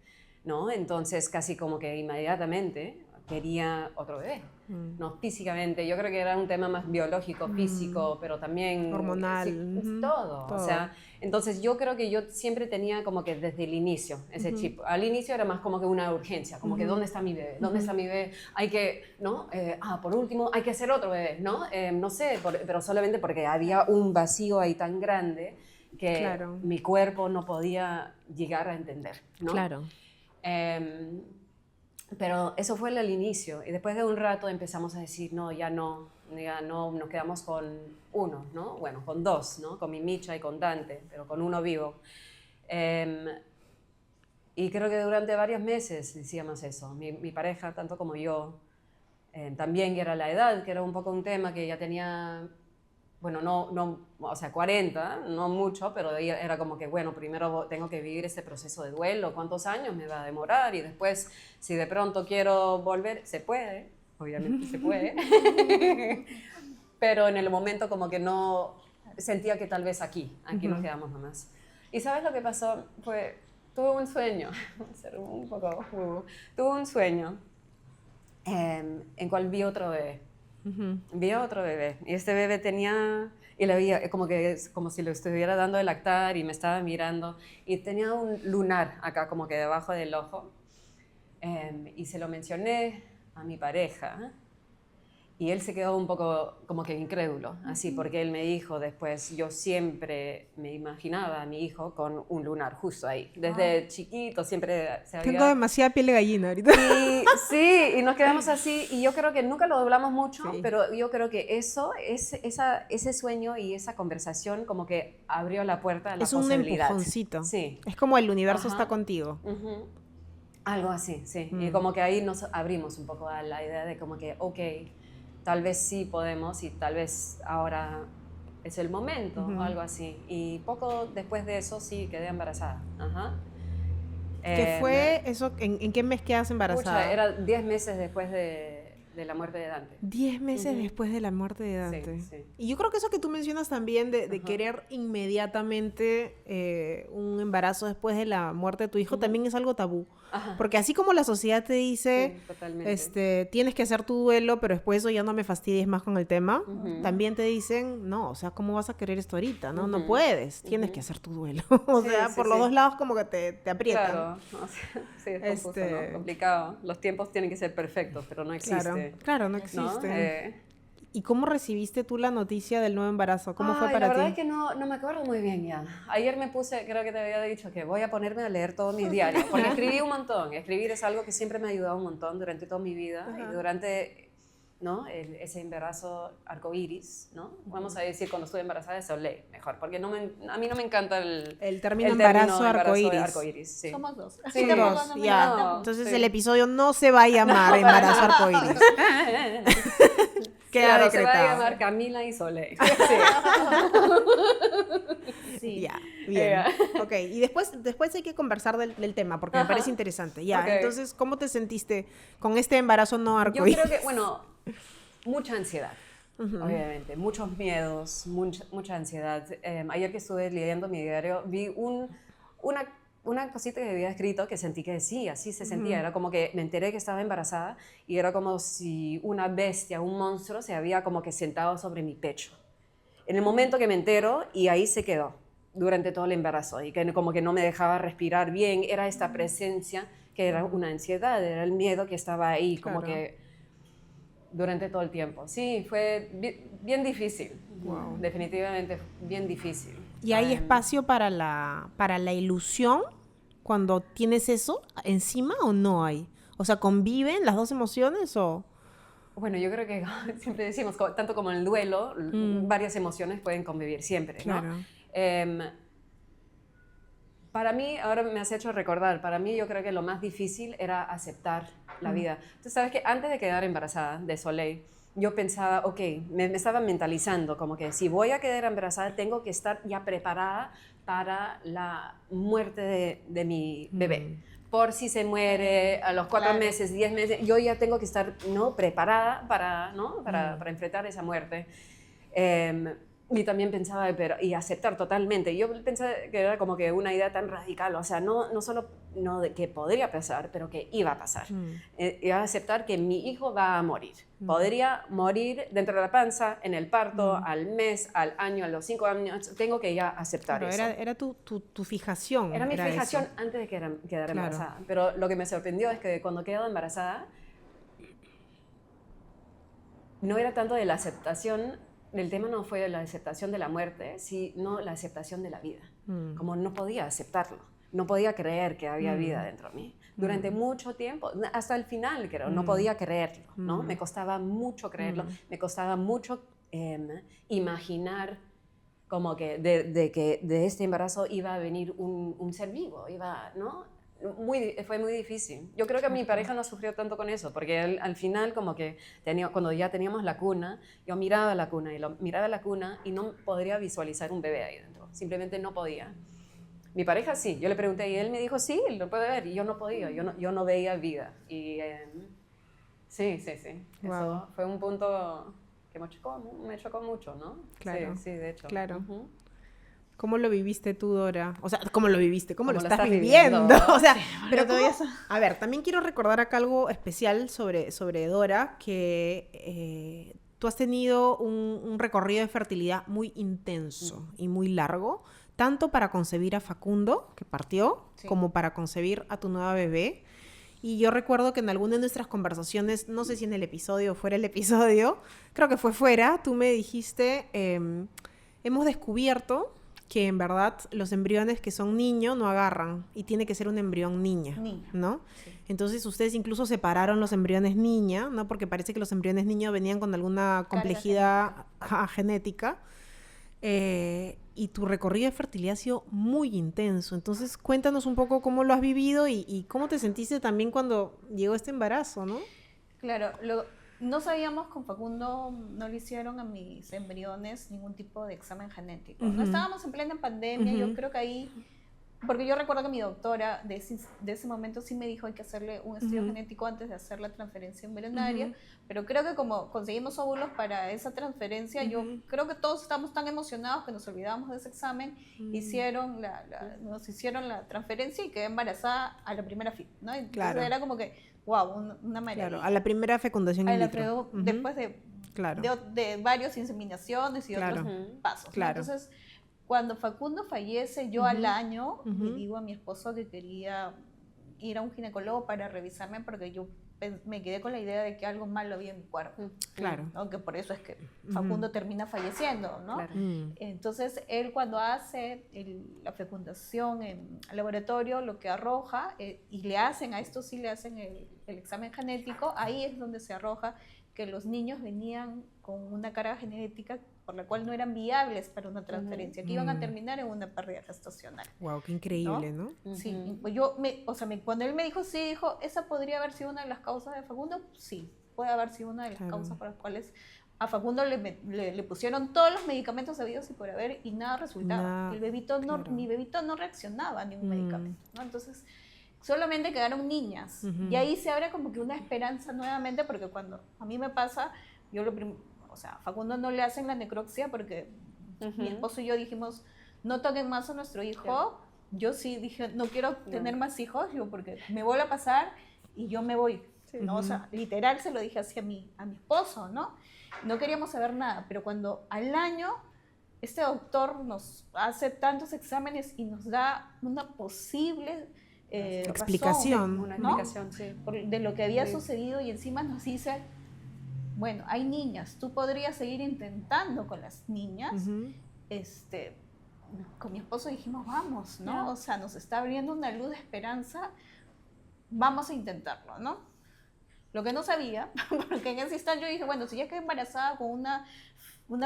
B: ¿no? Entonces casi como que inmediatamente quería otro bebé, ¿no? Físicamente, yo creo que era un tema más biológico, físico, pero también
A: hormonal,
B: sí, todo. O sea, entonces yo creo que yo siempre tenía como que desde el inicio ese chip. Al inicio era más como que una urgencia, como que ¿dónde está mi bebé? ¿Dónde está mi bebé? Hay que, ¿no? Por último, hay que hacer otro bebé, ¿no? No sé, pero solamente porque había un vacío ahí tan grande que mi cuerpo no podía llegar a entender, ¿no?
A: Claro.
B: Pero eso fue el inicio, y después de un rato empezamos a decir, no, ya no, nos quedamos con uno, ¿no? Bueno, con dos, ¿no? Con mi Micha y con Dante, pero con uno vivo. Y creo que durante varios meses decíamos eso, mi pareja, tanto como yo, también que era la edad, que era un poco un tema que ya tenía, bueno, o sea, 40, no mucho, pero era como que, bueno, primero tengo que vivir este proceso de duelo, ¿cuántos años me va a demorar? Y después, si de pronto quiero volver, se puede, obviamente se puede, pero en el momento como que no, sentía que tal vez aquí nos quedamos nomás. ¿Y sabes lo que pasó? Tuve un sueño, ser un poco, tuve un sueño en cual vi otro bebé. Vi a otro bebé y este bebé tenía, y le veía como si le estuviera dando de lactar y me estaba mirando y tenía un lunar acá como que debajo del ojo, y se lo mencioné a mi pareja y él se quedó un poco como que incrédulo, así, porque él me dijo después, yo siempre me imaginaba a mi hijo con un lunar justo ahí, desde chiquito siempre se había...
A: Tengo demasiada piel de gallina ahorita.
B: Y sí, y nos quedamos así, y yo creo que nunca lo doblamos mucho, pero yo creo que ese sueño y esa conversación como que abrió la puerta a la posibilidad.
A: Es un empujoncito.
B: Sí.
A: Es como el universo está contigo.
B: Algo así, sí. Y como que ahí nos abrimos un poco a la idea de como que, ok, tal vez sí podemos y tal vez ahora es el momento, o algo así. Y poco después de eso sí quedé embarazada.
A: ¿Qué fue eso? ¿En qué mes quedas embarazada?
B: Era 10 meses después de la muerte de Dante.
A: 10 meses después de la muerte de Dante.
B: Sí, sí.
A: Y yo creo que eso que tú mencionas también de querer inmediatamente un embarazo después de la muerte de tu hijo también es algo tabú. Porque así como la sociedad te dice, tienes que hacer tu duelo, pero después eso ya no me fastidies más con el tema, también te dicen, no, o sea, ¿cómo vas a querer esto ahorita? No, no puedes, tienes que hacer tu duelo. O sea, por los dos lados como que te aprietan.
B: Claro, o sea, sí, es confuso, ¿no? Complicado. Los tiempos tienen que ser perfectos, pero no existe.
A: Claro, no existe.
B: ¿No?
A: ¿Y cómo recibiste tú la noticia del nuevo embarazo? ¿Cómo fue para ti?
B: La verdad es que no me acuerdo muy bien ya. Ayer me puse, creo que te había dicho que voy a ponerme a leer todos mis diarios, porque escribí un montón. Escribir es algo que siempre me ha ayudado un montón durante toda mi vida. Y durante, ¿no? ese embarazo arcoíris, ¿no? Vamos a decir, cuando estuve embarazada de Soleil, mejor, porque a mí no me encanta el
A: término embarazo arcoíris.
B: Sí.
C: Somos dos.
A: Sí, dos, ya. No, entonces el episodio no se va a llamar embarazo arcoíris.
B: Queda decretado. Se va a llamar Camila y Soleil.
A: Sí. Ya, bien. Ok, y después hay que conversar del tema, porque me parece interesante. Ya, entonces, ¿cómo te sentiste con este embarazo no arcoíris?
B: Yo creo que, bueno, mucha ansiedad, obviamente, muchos miedos, mucha ansiedad. Ayer que estuve leyendo mi diario, vi una cosita que había escrito que sentí que sí, así se sentía. Era como que me enteré que estaba embarazada y era como si una bestia, un monstruo, se había como que sentado sobre mi pecho. En el momento que me entero, y ahí se quedó durante todo el embarazo, y que como que no me dejaba respirar bien, era esta presencia que era una ansiedad, era el miedo que estaba ahí, como que durante todo el tiempo. Sí, fue bien difícil, definitivamente bien difícil.
A: ¿Y hay espacio para la ilusión cuando tienes eso encima o no hay? O sea, ¿conviven las dos emociones o...?
B: Bueno, yo creo que siempre decimos, tanto como en el duelo, varias emociones pueden convivir siempre, ¿no?
A: Claro.
B: Para mí, ahora me has hecho recordar, para mí yo creo que lo más difícil era aceptar la vida. Tú sabes que antes de quedar embarazada de Soleil, yo pensaba, ok, me estaba mentalizando, como que si voy a quedar embarazada, tengo que estar ya preparada para la muerte de mi bebé. Por si se muere a los 4 meses, 10 meses, yo ya tengo que estar, ¿no?, preparada para, ¿no?, para enfrentar esa muerte. Y también pensaba, y aceptar totalmente. Yo pensaba que era como que una idea tan radical, o sea, no solo no de que podría pasar, pero que iba a pasar. Iba a aceptar que mi hijo va a morir. Podría morir dentro de la panza, en el parto, al mes, al año, a los 5 años. Tengo que ya aceptar eso.
A: Era tu fijación.
B: Era mi fijación
A: eso.
B: antes de quedar embarazada. Pero lo que me sorprendió es que cuando quedé embarazada, no era tanto de la aceptación. El tema no fue la aceptación de la muerte, sino la aceptación de la vida. Como no podía aceptarlo, no podía creer que había vida dentro de mí. Durante mucho tiempo, hasta el final creo, no podía creerlo, ¿no? Me costaba mucho creerlo, me costaba mucho imaginar como que de este embarazo iba a venir un ser vivo, ¿no? Fue muy difícil. Yo creo que mi pareja no sufrió tanto con eso, porque al final como que cuando ya teníamos la cuna, yo miraba la cuna y no podría visualizar un bebé ahí dentro. Simplemente no podía. Mi pareja sí, yo le pregunté y él me dijo, sí, lo puede ver, y yo no podía, yo no veía vida. Y sí.
A: Wow.
B: Eso fue un punto que me chocó mucho, ¿no?
A: Claro.
B: Sí, de hecho.
A: Claro. ¿Cómo lo viviste tú, Dora? O sea, ¿cómo lo viviste? ¿Cómo lo estás
B: viviendo?
A: O sea,
C: Sí,
A: pero
C: todavía
A: a ver, también quiero recordar acá algo especial sobre Dora, que tú has tenido un recorrido de fertilidad muy intenso y muy largo, tanto para concebir a Facundo, que partió, como para concebir a tu nueva bebé. Y yo recuerdo que en alguna de nuestras conversaciones, no sé si en el episodio o fuera el episodio, creo que fue fuera, tú me dijiste, hemos descubierto que en verdad los embriones que son niño no agarran y tiene que ser un embrión niña, ¿no? Sí. Entonces ustedes incluso separaron los embriones niña, ¿no? Porque parece que los embriones niños venían con alguna complejidad genética. Y tu recorrido de fertilidad ha sido muy intenso. Entonces cuéntanos un poco cómo lo has vivido y cómo te sentiste también cuando llegó este embarazo, ¿no?
C: Claro, no sabíamos con Facundo, no le hicieron a mis embriones ningún tipo de examen genético. No estábamos en plena pandemia, yo creo que ahí, porque yo recuerdo que mi doctora de ese momento sí me dijo hay que hacerle un estudio genético antes de hacer la transferencia embrionaria, pero creo que como conseguimos óvulos para esa transferencia, yo creo que todos estamos tan emocionados que nos olvidamos de ese examen, nos hicieron la transferencia y quedé embarazada a la primera ¿no? Entonces era como que wow, una maravilla.
A: Claro, a la primera fecundación in vitro.
C: Después de varias inseminaciones y otros pasos.
A: Claro.
C: ¿no? Entonces, cuando Facundo fallece, yo al año le digo a mi esposo que quería ir a un ginecólogo para revisarme porque yo me quedé con la idea de que algo malo había en mi cuerpo.
A: Claro.
C: ¿no? Que por eso es que Facundo termina falleciendo, ¿no? Claro. Entonces, él cuando hace la fecundación en el laboratorio, lo que arroja, y le hacen el examen genético, ahí es donde se arroja que los niños venían con una carga genética por la cual no eran viables para una transferencia, que iban a terminar en una pérdida gestacional.
A: Wow, qué increíble, ¿no?
C: Sí, pues cuando él me dijo, esa podría haber sido una de las causas de Facundo, sí, puede haber sido una de las causas por las cuales a Facundo le pusieron todos los medicamentos habidos y por haber y nada resultaba. Mi bebito no reaccionaba a ningún medicamento, ¿no? Entonces, solamente quedaron niñas. Y ahí se abre como que una esperanza nuevamente, porque cuando a mí me pasa, Facundo no le hacen la necropsia porque mi esposo y yo dijimos, no toquen más a nuestro hijo. Claro. Yo sí dije, no quiero tener más hijos, porque me vuelve a pasar y yo me voy. Sí. ¿no? O sea, literal se lo dije así a mi esposo, ¿no? No queríamos saber nada, pero cuando al año este doctor nos hace tantos exámenes y nos da una posible
A: explicación,
C: razón,
B: una
C: ¿no?
B: explicación, sí.
C: De lo que había sucedido, y encima nos dice, bueno, hay niñas, tú podrías seguir intentando con las niñas. Con mi esposo dijimos, vamos, ¿no? Yeah. O sea, nos está abriendo una luz de esperanza, vamos a intentarlo, ¿no? Lo que no sabía, porque en ese instante yo dije, bueno, si ya quedé embarazada con una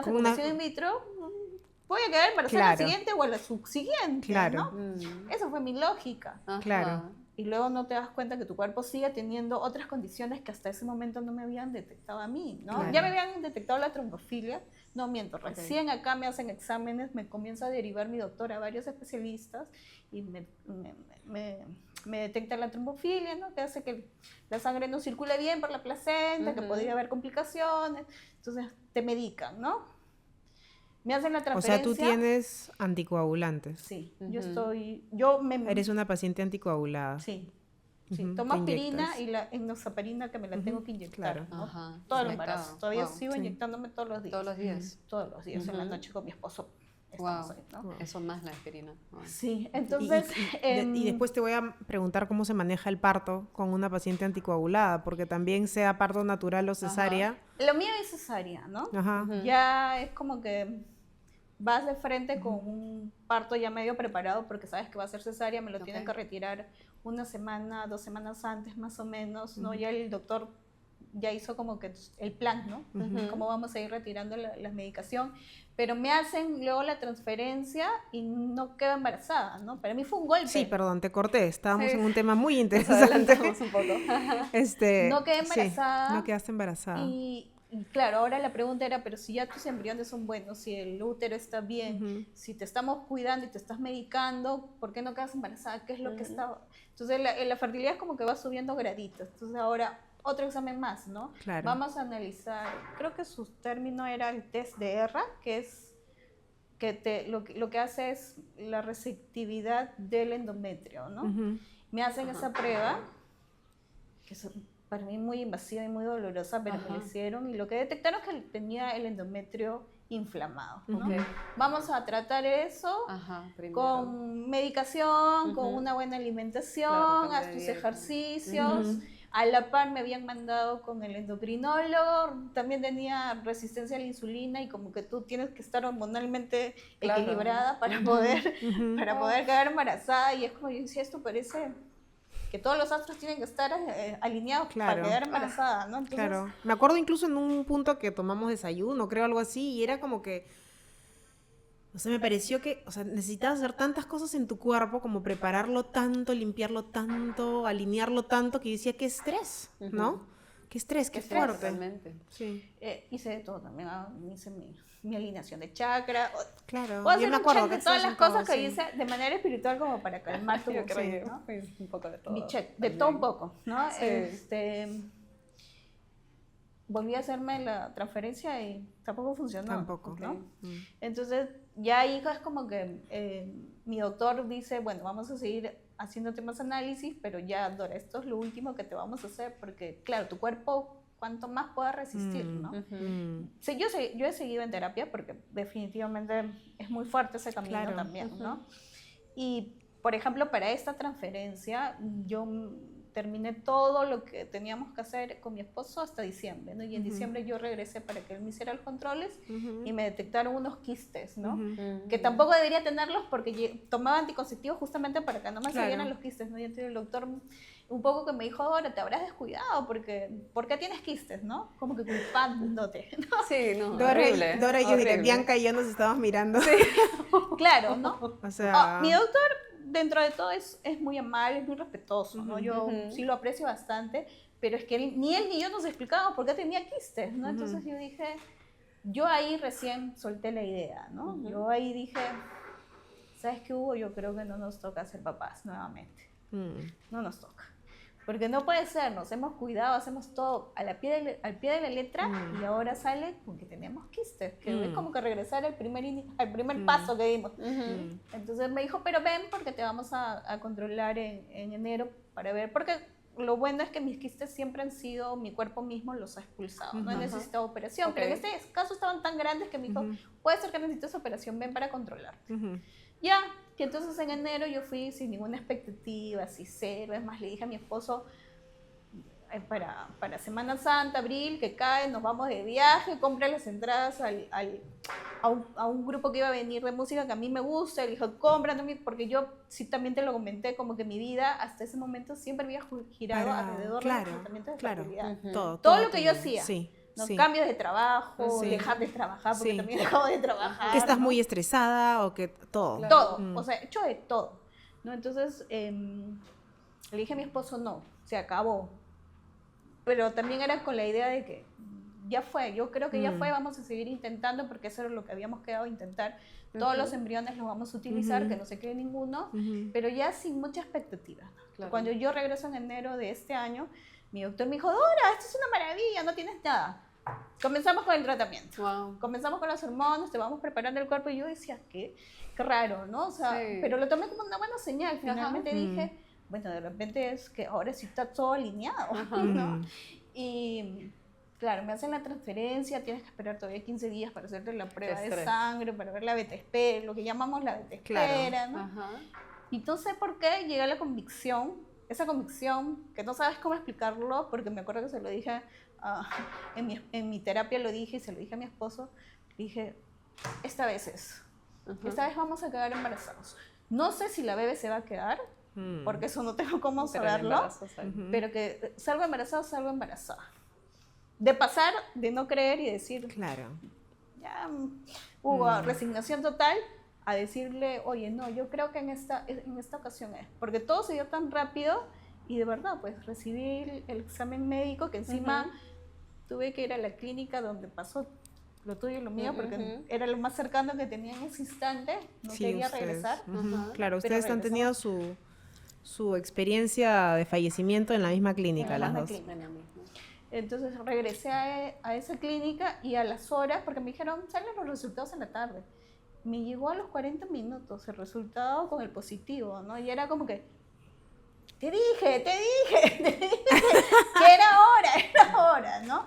C: fecundación in vitro, voy a quedar embarazada la siguiente o a la subsiguiente, ¿no? Esa fue mi lógica.
A: Claro.
C: Y luego no te das cuenta que tu cuerpo sigue teniendo otras condiciones que hasta ese momento no me habían detectado a mí, ¿no?
A: Claro.
C: Ya me habían detectado la trombofilia, no miento, recién acá me hacen exámenes, me comienza a derivar mi doctor a varios especialistas y me detecta la trombofilia, ¿no? Que hace que la sangre no circule bien por la placenta, que podría haber complicaciones, entonces te medican, ¿no? Me hacen la transferencia.
A: O sea, tú tienes anticoagulantes.
C: Sí, yo
A: Eres una paciente anticoagulada.
C: Sí. Sí, tomo aspirina y la enoxaparina que me la tengo que inyectar,
A: claro.
C: ¿no? Todo el embarazo. Todavía sigo inyectándome todos los días.
B: ¿Todos los días?
C: Todos los días, en la noche con mi esposo. Estamos ahí, ¿no?
B: Eso más la aspirina.
C: Sí, entonces...
A: Y después te voy a preguntar cómo se maneja el parto con una paciente anticoagulada, porque también sea parto natural o cesárea.
C: Lo mío es cesárea, ¿no? Ya es como que vas de frente con un parto ya medio preparado porque sabes que va a ser cesárea, me lo tienen que retirar una semana, 2 semanas antes más o menos, ¿no? Ya el doctor ya hizo como que el plan, ¿no? Cómo vamos a ir retirando la medicación, pero me hacen luego la transferencia y no quedo embarazada, ¿no? Para mí fue un golpe.
A: Sí, perdón, te corté, estábamos en un tema muy interesante.
B: Un poco.
C: No quedé embarazada.
A: Sí, no quedaste embarazada.
C: Y claro, ahora la pregunta era, pero si ya tus embriones son buenos, si el útero está bien, si te estamos cuidando y te estás medicando, ¿por qué no quedas embarazada? ¿Qué es lo que está...? Entonces la fertilidad es como que va subiendo graditos. Entonces ahora otro examen más, ¿no?
A: Claro.
C: Vamos a analizar, creo que su término era el test de ERRA, que es que lo que hace es la receptividad del endometrio, ¿no? Me hacen esa prueba, que es para mí muy invasiva y muy dolorosa, pero me lo hicieron y lo que detectaron es que tenía el endometrio inflamado, ¿no? Vamos a tratar eso con medicación, con una buena alimentación, haz tus ejercicios. A la par me habían mandado con el endocrinólogo, también tenía resistencia a la insulina y como que tú tienes que estar hormonalmente equilibrada para poder quedar embarazada, y es como yo decía, esto parece que todos los astros tienen que estar alineados para quedar embarazada, ¿no? Entonces,
A: claro. Me acuerdo incluso en un punto que tomamos desayuno, creo, algo así, y era como que, o sea, me pareció que, o sea, necesitabas hacer tantas cosas en tu cuerpo, como prepararlo tanto, limpiarlo tanto, alinearlo tanto, que yo decía, qué estrés, ¿no? Qué estrés, qué fuerte.
B: Totalmente.
A: Sí.
C: Hice de todo también, hice mi alineación de chakra.
A: Claro,
C: puedo
A: yo
C: hacer
A: me acuerdo que
C: todas las cosas que
A: sí.
C: hice de manera espiritual como para calmar tu emoción, ¿no?
B: Un poco de todo.
C: Mi check, de todo un poco, ¿no?
B: Sí.
C: Volví a hacerme la transferencia y tampoco funcionó.
A: Tampoco,
C: ¿no? Entonces, ya ahí es como que mi doctor dice, bueno, vamos a seguir haciéndote más análisis, pero ya, Dora, esto es lo último que te vamos a hacer, porque, claro, tu cuerpo, cuanto más pueda resistir, ¿no? Sí, yo he seguido en terapia porque definitivamente es muy fuerte ese camino también, ¿no? Y, por ejemplo, para esta transferencia, yo terminé todo lo que teníamos que hacer con mi esposo hasta diciembre, ¿no? Y en diciembre yo regresé para que él me hiciera los controles y me detectaron unos quistes, ¿no? Que tampoco debería tenerlos porque tomaba anticonceptivos justamente para que no me salieran los quistes, ¿no? Y entonces el doctor un poco que me dijo, ahora te habrás descuidado porque ¿por qué tienes quistes, no? Como que culpándote, ¿no?
B: Sí, no,
A: Dora y yo, Bianca y yo nos estábamos mirando.
C: Sí. Claro, ¿no?
A: O sea...
C: mi doctor, dentro de todo, es muy amable, es muy respetuoso, ¿no? Yo sí lo aprecio bastante, pero es que ni él ni yo nos explicábamos por qué tenía quistes, ¿no? Entonces yo dije, yo ahí recién solté la idea, ¿no? Yo ahí dije, ¿sabes qué, Hugo? Yo creo que no nos toca ser papás nuevamente. No nos toca. Porque no puede ser, nos hemos cuidado, hacemos todo al pie de la letra y ahora sale con que tenemos quistes, que es como que regresar al primer paso que dimos. Entonces me dijo, pero ven porque te vamos a controlar en enero para ver, porque lo bueno es que mis quistes siempre han sido, mi cuerpo mismo los ha expulsado, no he necesitado operación, pero en este caso estaban tan grandes que me dijo, puede ser que necesites operación, ven para controlarte. Ya, que entonces en enero yo fui sin ninguna expectativa, así cero, es más, le dije a mi esposo, para Semana Santa, abril, que cae, nos vamos de viaje, compré las entradas a un grupo que iba a venir de música que a mí me gusta, y dijo, cómprame, porque yo sí también te lo comenté, como que mi vida hasta ese momento siempre había girado alrededor del tratamiento de fertilidad. Todo lo que yo hacía.
A: Sí.
C: ¿no?
A: Sí.
C: Cambios de trabajo,
A: Sí.
C: dejar de trabajar, porque
A: Sí.
C: también he dejado de trabajar.
A: Que estás
C: ¿no?
A: muy estresada o que todo.
B: Claro.
C: Todo, o sea, he hecho de todo, ¿no? Entonces, le dije a mi esposo, no, se acabó. Pero también era con la idea de que ya fue, yo creo que ya fue, vamos a seguir intentando, porque eso era lo que habíamos quedado a intentar. Todos los embriones los vamos a utilizar, que no se quede ninguno, pero ya sin mucha expectativa.
B: Claro.
C: Cuando yo regreso en enero de este año, mi doctor me dijo, Dora, esto es una maravilla, no tienes nada. Comenzamos con el tratamiento.
B: Wow.
C: Comenzamos con los hormonas, te vamos preparando el cuerpo, y yo decía, qué raro, ¿no? O sea,
B: Sí.
C: pero lo tomé como una buena señal. Finalmente dije, bueno, de repente es que ahora sí está todo alineado, ¿no? Y claro, me hacen la transferencia, tienes que esperar todavía 15 días para hacerte la prueba de
B: estrés.
C: sangre, para ver la beta-espera, lo que llamamos la beta-espera, ¿no?
B: Ajá.
C: Y no sé por qué llegué a la convicción, esa convicción, que no sabes cómo explicarlo, porque me acuerdo que se lo dije, en mi terapia lo dije y se lo dije a mi esposo, dije, esta vez es, esta vez vamos a quedar embarazados. No sé si la bebé se va a quedar, porque eso no tengo cómo
B: Pero el
C: saberlo,
B: embarazo sale.
C: pero que salgo embarazada. De pasar, de no creer y decir,
A: Claro.
C: ya hubo resignación total, a decirle, oye, no, yo creo que en esta ocasión es, porque todo se dio tan rápido, y de verdad, pues recibí el examen médico, que encima tuve que ir a la clínica donde pasó lo tuyo y lo mío, porque era lo más cercano que tenía en ese instante, no
A: Sí,
C: quería
A: ustedes.
C: regresar.
A: Ujú. Claro,
C: Pero
A: ustedes han tenido su experiencia de fallecimiento en la misma clínica,
C: En la
A: las
C: misma
A: dos.
C: clínica.
B: En la misma.
C: Entonces regresé a esa clínica, y a las horas, porque me dijeron, salen los resultados en la tarde. Me llegó a los 40 minutos el resultado con el positivo, ¿no? Y era como que, te dije que era hora, ¿no?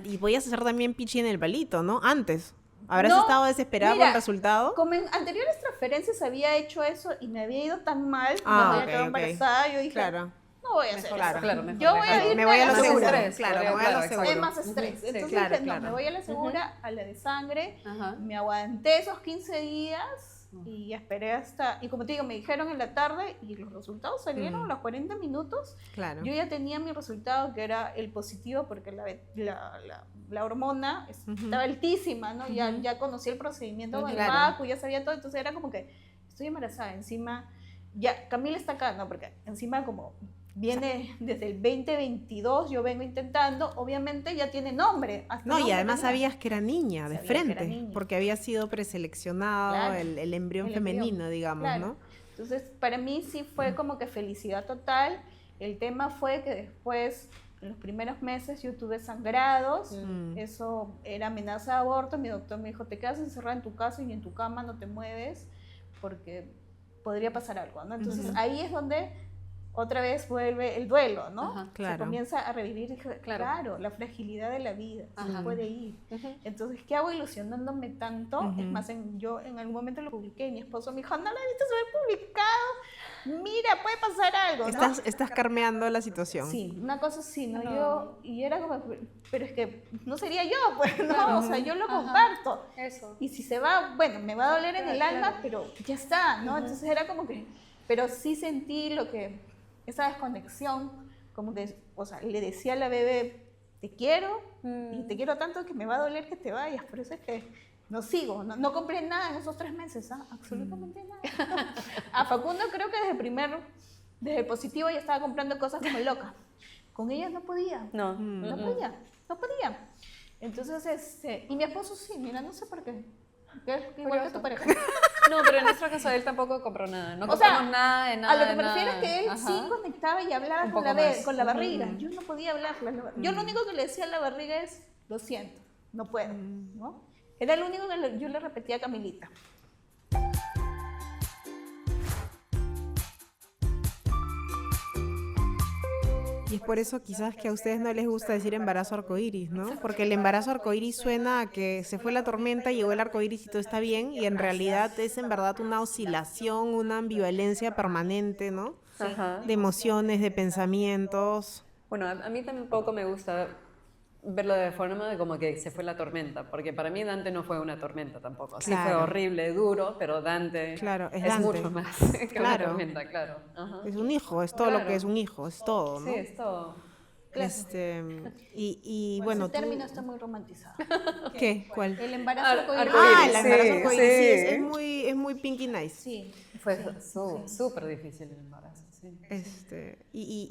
A: Y podías hacer también pichi en el palito, ¿no? Antes. ¿Habrás
C: No,
A: estado desesperado
C: mira,
A: con el resultado?
C: Como en anteriores transferencias había hecho eso y me había ido tan mal,
A: Ah,
C: me había
A: ok,
C: quedado
A: ok.
C: embarazada, yo dije,
A: Claro.
C: no voy a hacer
B: Mejor,
C: eso.
B: claro, mejor,
C: Yo voy
B: mejor.
C: a ir
A: Me voy a lo
B: Más
A: seguro.
B: estrés,
A: Claro,
B: podría-
A: me voy a lo
B: claro,
A: seguro.
C: Es más estrés.
B: Sí,
C: Entonces
A: claro,
C: dije,
A: claro.
C: no, me voy a la segura, a la de sangre.
B: Ajá.
C: Me aguanté esos 15 días y esperé hasta... Y como te digo, me dijeron en la tarde y los resultados salieron a los 40 minutos.
A: Claro.
C: Yo ya tenía mi resultado, que era el positivo, porque la hormona estaba altísima, ¿no? Ya conocí el procedimiento con el
A: Claro.
C: MACU, ya sabía todo, entonces era como que estoy embarazada. Encima, ya Camila está acá, ¿no? Porque encima como viene desde el 2022, yo vengo intentando, obviamente ya tiene nombre. hasta
A: No, y
C: nombre
A: además
C: tenía.
A: sabías que era niña, de
C: Sabía que era
A: frente,
C: niña.
A: porque había sido preseleccionado
C: Claro,
A: el embrión
C: el
A: femenino,
C: embrión,
A: digamos,
C: claro.
A: ¿no?
C: Entonces, para mí sí fue como que felicidad total. El tema fue que después, en los primeros meses, yo tuve sangrados. Eso era amenaza de aborto. Mi doctor me dijo, te quedas encerrada en tu casa y en tu cama no te mueves porque podría pasar algo, ¿no? Entonces, ahí es donde otra vez vuelve el duelo, ¿no?
B: Ajá,
A: claro.
C: Se comienza a revivir y dije,
B: Claro.
C: claro, la fragilidad de la vida, se
B: Ajá.
C: puede ir. Entonces, ¿qué hago ilusionándome tanto? Es más, yo en algún momento lo publiqué y mi esposo me dijo, no lo he visto, se ve publicado, mira, puede pasar algo, ¿no?
A: Estás carmeando la situación.
C: Sí, una cosa así, ¿no?
B: No.
C: Y era como, pero es que no sería yo, pues, ¿no? O sea, yo lo comparto.
B: Eso.
C: Y si se va, bueno, me va a doler en el
B: Claro.
C: alma, pero ya está, ¿no? Entonces era como que, pero sí sentí esa desconexión, como que, o sea, le decía a la bebé, te quiero, y te quiero tanto que me va a doler que te vayas, por eso es que no sigo, no compré nada en esos 3 meses, absolutamente nada. A Facundo creo que desde el positivo ya estaba comprando cosas como loca. Con ella no podía.
B: No.
C: No podía. Entonces, y mi esposo sí, mira, no sé por qué. Igual que tu pareja.
B: No, pero en nuestro caso él tampoco compró nada. No
C: O sea,
B: compramos nada de nada.
C: A lo que
B: de
C: me
B: nada.
C: refiero es que él
B: Ajá.
C: sí conectaba y hablaba
B: Un
C: con
B: poco
C: la,
B: más.
C: con la barriga. Yo no podía hablar. Yo lo único que le decía a la barriga es, lo siento, no puedo. ¿no? Era lo único que yo le repetía a Camilita.
A: Y es por eso quizás que a ustedes no les gusta decir embarazo arcoíris, ¿no? Porque el embarazo arcoíris suena a que se fue la tormenta, llegó el arcoíris y todo está bien, y en realidad es en verdad una oscilación, una ambivalencia permanente, ¿no?
B: Ajá.
A: De emociones, de pensamientos.
B: Bueno, a mí tampoco me gusta verlo de forma de como que se fue la tormenta, porque para mí Dante no fue una tormenta tampoco. Sí fue horrible, duro, pero Dante
A: es
B: es
A: Dante.
B: mucho más que una tormenta, claro. Ajá.
A: Es un hijo, es todo lo que es un hijo, es todo, ¿no?
B: Sí, es todo.
C: Claro.
A: Y
C: Pues
A: bueno,
C: ese término está muy romantizado.
A: ¿Qué? ¿Cuál?
C: El embarazo arcoíris.
A: El embarazo arcoíris, sí, es muy Pinky Nice.
C: Sí.
B: Fue súper difícil el embarazo, sí.
A: Y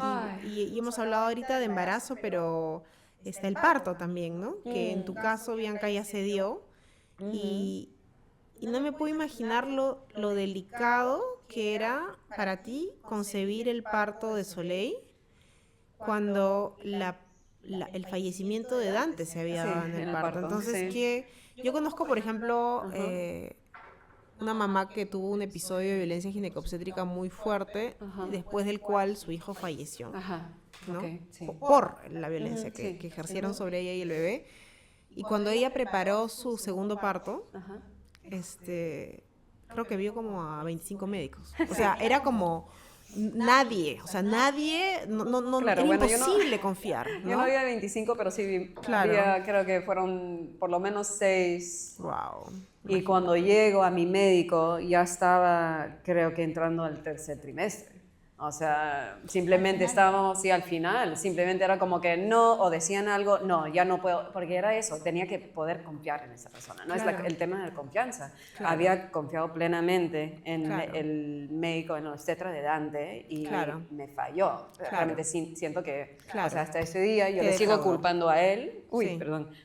A: hemos hablado ahorita de embarazo, pero está el parto también, ¿no? Que en tu caso, Bianca, ya se dio. Y no me puedo imaginar lo delicado que era para ti concebir el parto de Soleil cuando el fallecimiento de Dante se había dado en el parto. Entonces, yo conozco, por ejemplo, una mamá que tuvo un episodio de violencia ginecobstétrica muy fuerte, después del cual su hijo falleció, ¿no? Por la violencia que ejercieron sobre ella y el bebé. Y cuando ella preparó su segundo parto, creo que vio como a 25 médicos. O sea, era como nadie, no
B: claro,
A: era
B: bueno,
A: imposible confiar, ¿no?
B: Yo no había 25, pero sí vi, creo que fueron por lo menos 6.
A: Wow.
B: Y cuando llego a mi médico, ya estaba, creo que entrando al tercer trimestre. O sea, simplemente estábamos, sí, al final, simplemente era como que no, o decían algo, no, ya no puedo, porque era eso, tenía que poder confiar en esa persona, ¿no? Es el tema de la confianza. Había confiado plenamente en el médico, en el obstetra de Dante, y me falló. Realmente siento que, o sea, hasta ese día yo le sigo culpando a él,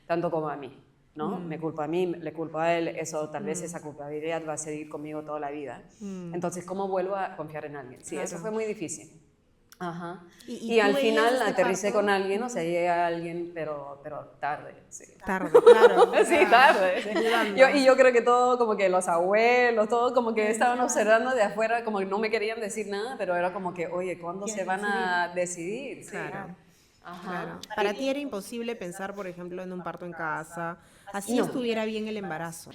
B: tanto como a mí. ¿No? Me culpa a mí, le culpo a él, eso tal vez esa culpabilidad va a seguir conmigo toda la vida. Entonces, ¿cómo vuelvo a confiar en alguien? Sí, eso fue muy difícil. Ajá. Y al final aterricé con alguien, o sea, llegué a alguien, pero tarde. Sí.
A: Tarde, claro.
B: Sí, tarde. Sí. Yo creo que todo, como que los abuelos, todo como que estaban observando de afuera, como que no me querían decir nada, pero era como que, oye, ¿cuándo se van a decidir? Sí.
A: Claro. Claro. Para ti era imposible pensar, por ejemplo, en un parto en casa, así estuviera bien el embarazo.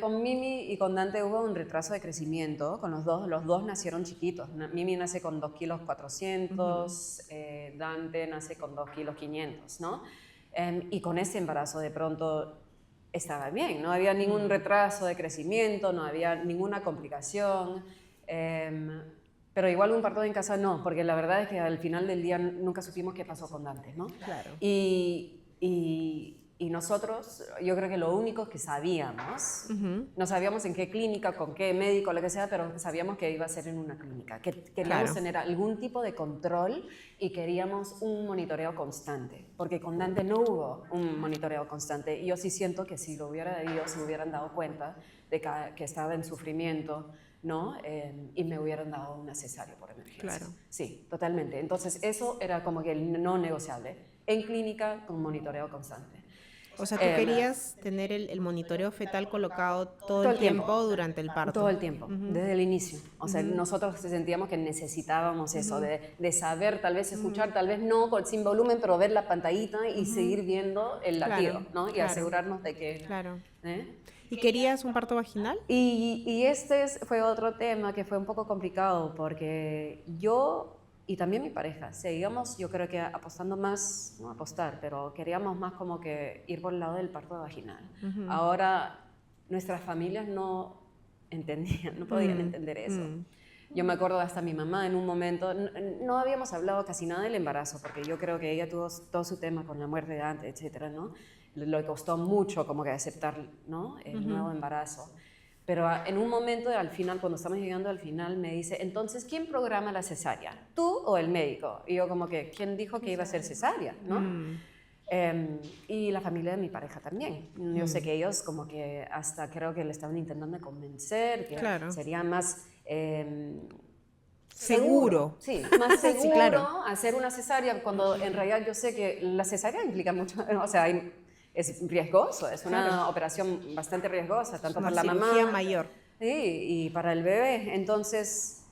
B: Con Mimi y con Dante hubo un retraso de crecimiento, con los dos nacieron chiquitos. Mimi nace con 2,400 kilos, Dante nace con 2,500 kilos, ¿no? Y con ese embarazo de pronto estaba bien, no había ningún retraso de crecimiento, no había ninguna complicación. Pero igual un parto en casa no, porque la verdad es que al final del día nunca supimos qué pasó con Dante, ¿no?
A: Claro.
B: Y nosotros, yo creo que lo único que sabíamos, no sabíamos en qué clínica, con qué médico, lo que sea, pero sabíamos que iba a ser en una clínica, que queríamos tener algún tipo de control y queríamos un monitoreo constante, porque con Dante no hubo un monitoreo constante. Y yo sí siento que si lo hubiera habido, se hubieran dado cuenta de que estaba en sufrimiento, ¿no? Y me hubieran dado una cesárea por emergencia.
A: Claro.
B: Sí, totalmente. Entonces eso era como que el no negociable, en clínica con monitoreo constante.
A: O sea, tú querías tener el monitoreo fetal colocado todo el tiempo durante el parto.
B: Todo el tiempo, desde el inicio. O sea, nosotros sentíamos que necesitábamos eso, de saber, tal vez escuchar, tal vez no sin volumen, pero ver la pantallita y seguir viendo el latido, ¿no? Y asegurarnos de que...
A: Claro. ¿Y querías un parto vaginal?
B: Y este fue otro tema que fue un poco complicado, porque yo y también mi pareja seguíamos, yo creo que apostando más, no apostar, pero queríamos más como que ir por el lado del parto vaginal. Ahora nuestras familias no entendían, no podían entender eso. Yo me acuerdo hasta mi mamá en un momento, no habíamos hablado casi nada del embarazo, porque yo creo que ella tuvo todo su tema con la muerte de Dante, etcétera, ¿no? Le costó mucho como que aceptar, ¿no? El nuevo embarazo. Pero en un momento, al final, cuando estamos llegando al final, me dice, entonces, ¿quién programa la cesárea? ¿Tú o el médico? Y yo como que, ¿quién dijo que iba a ser cesárea? ¿No? Y la familia de mi pareja también. Yo sé que ellos como que hasta creo que le estaban intentando convencer, que sería más...
A: seguro.
B: Sí, más seguro hacer una cesárea, cuando en realidad yo sé que la cesárea implica mucho, o sea, es riesgoso, es una operación bastante riesgosa, tanto para la mamá
A: cirugía mayor.
B: Sí, y para el bebé. Entonces,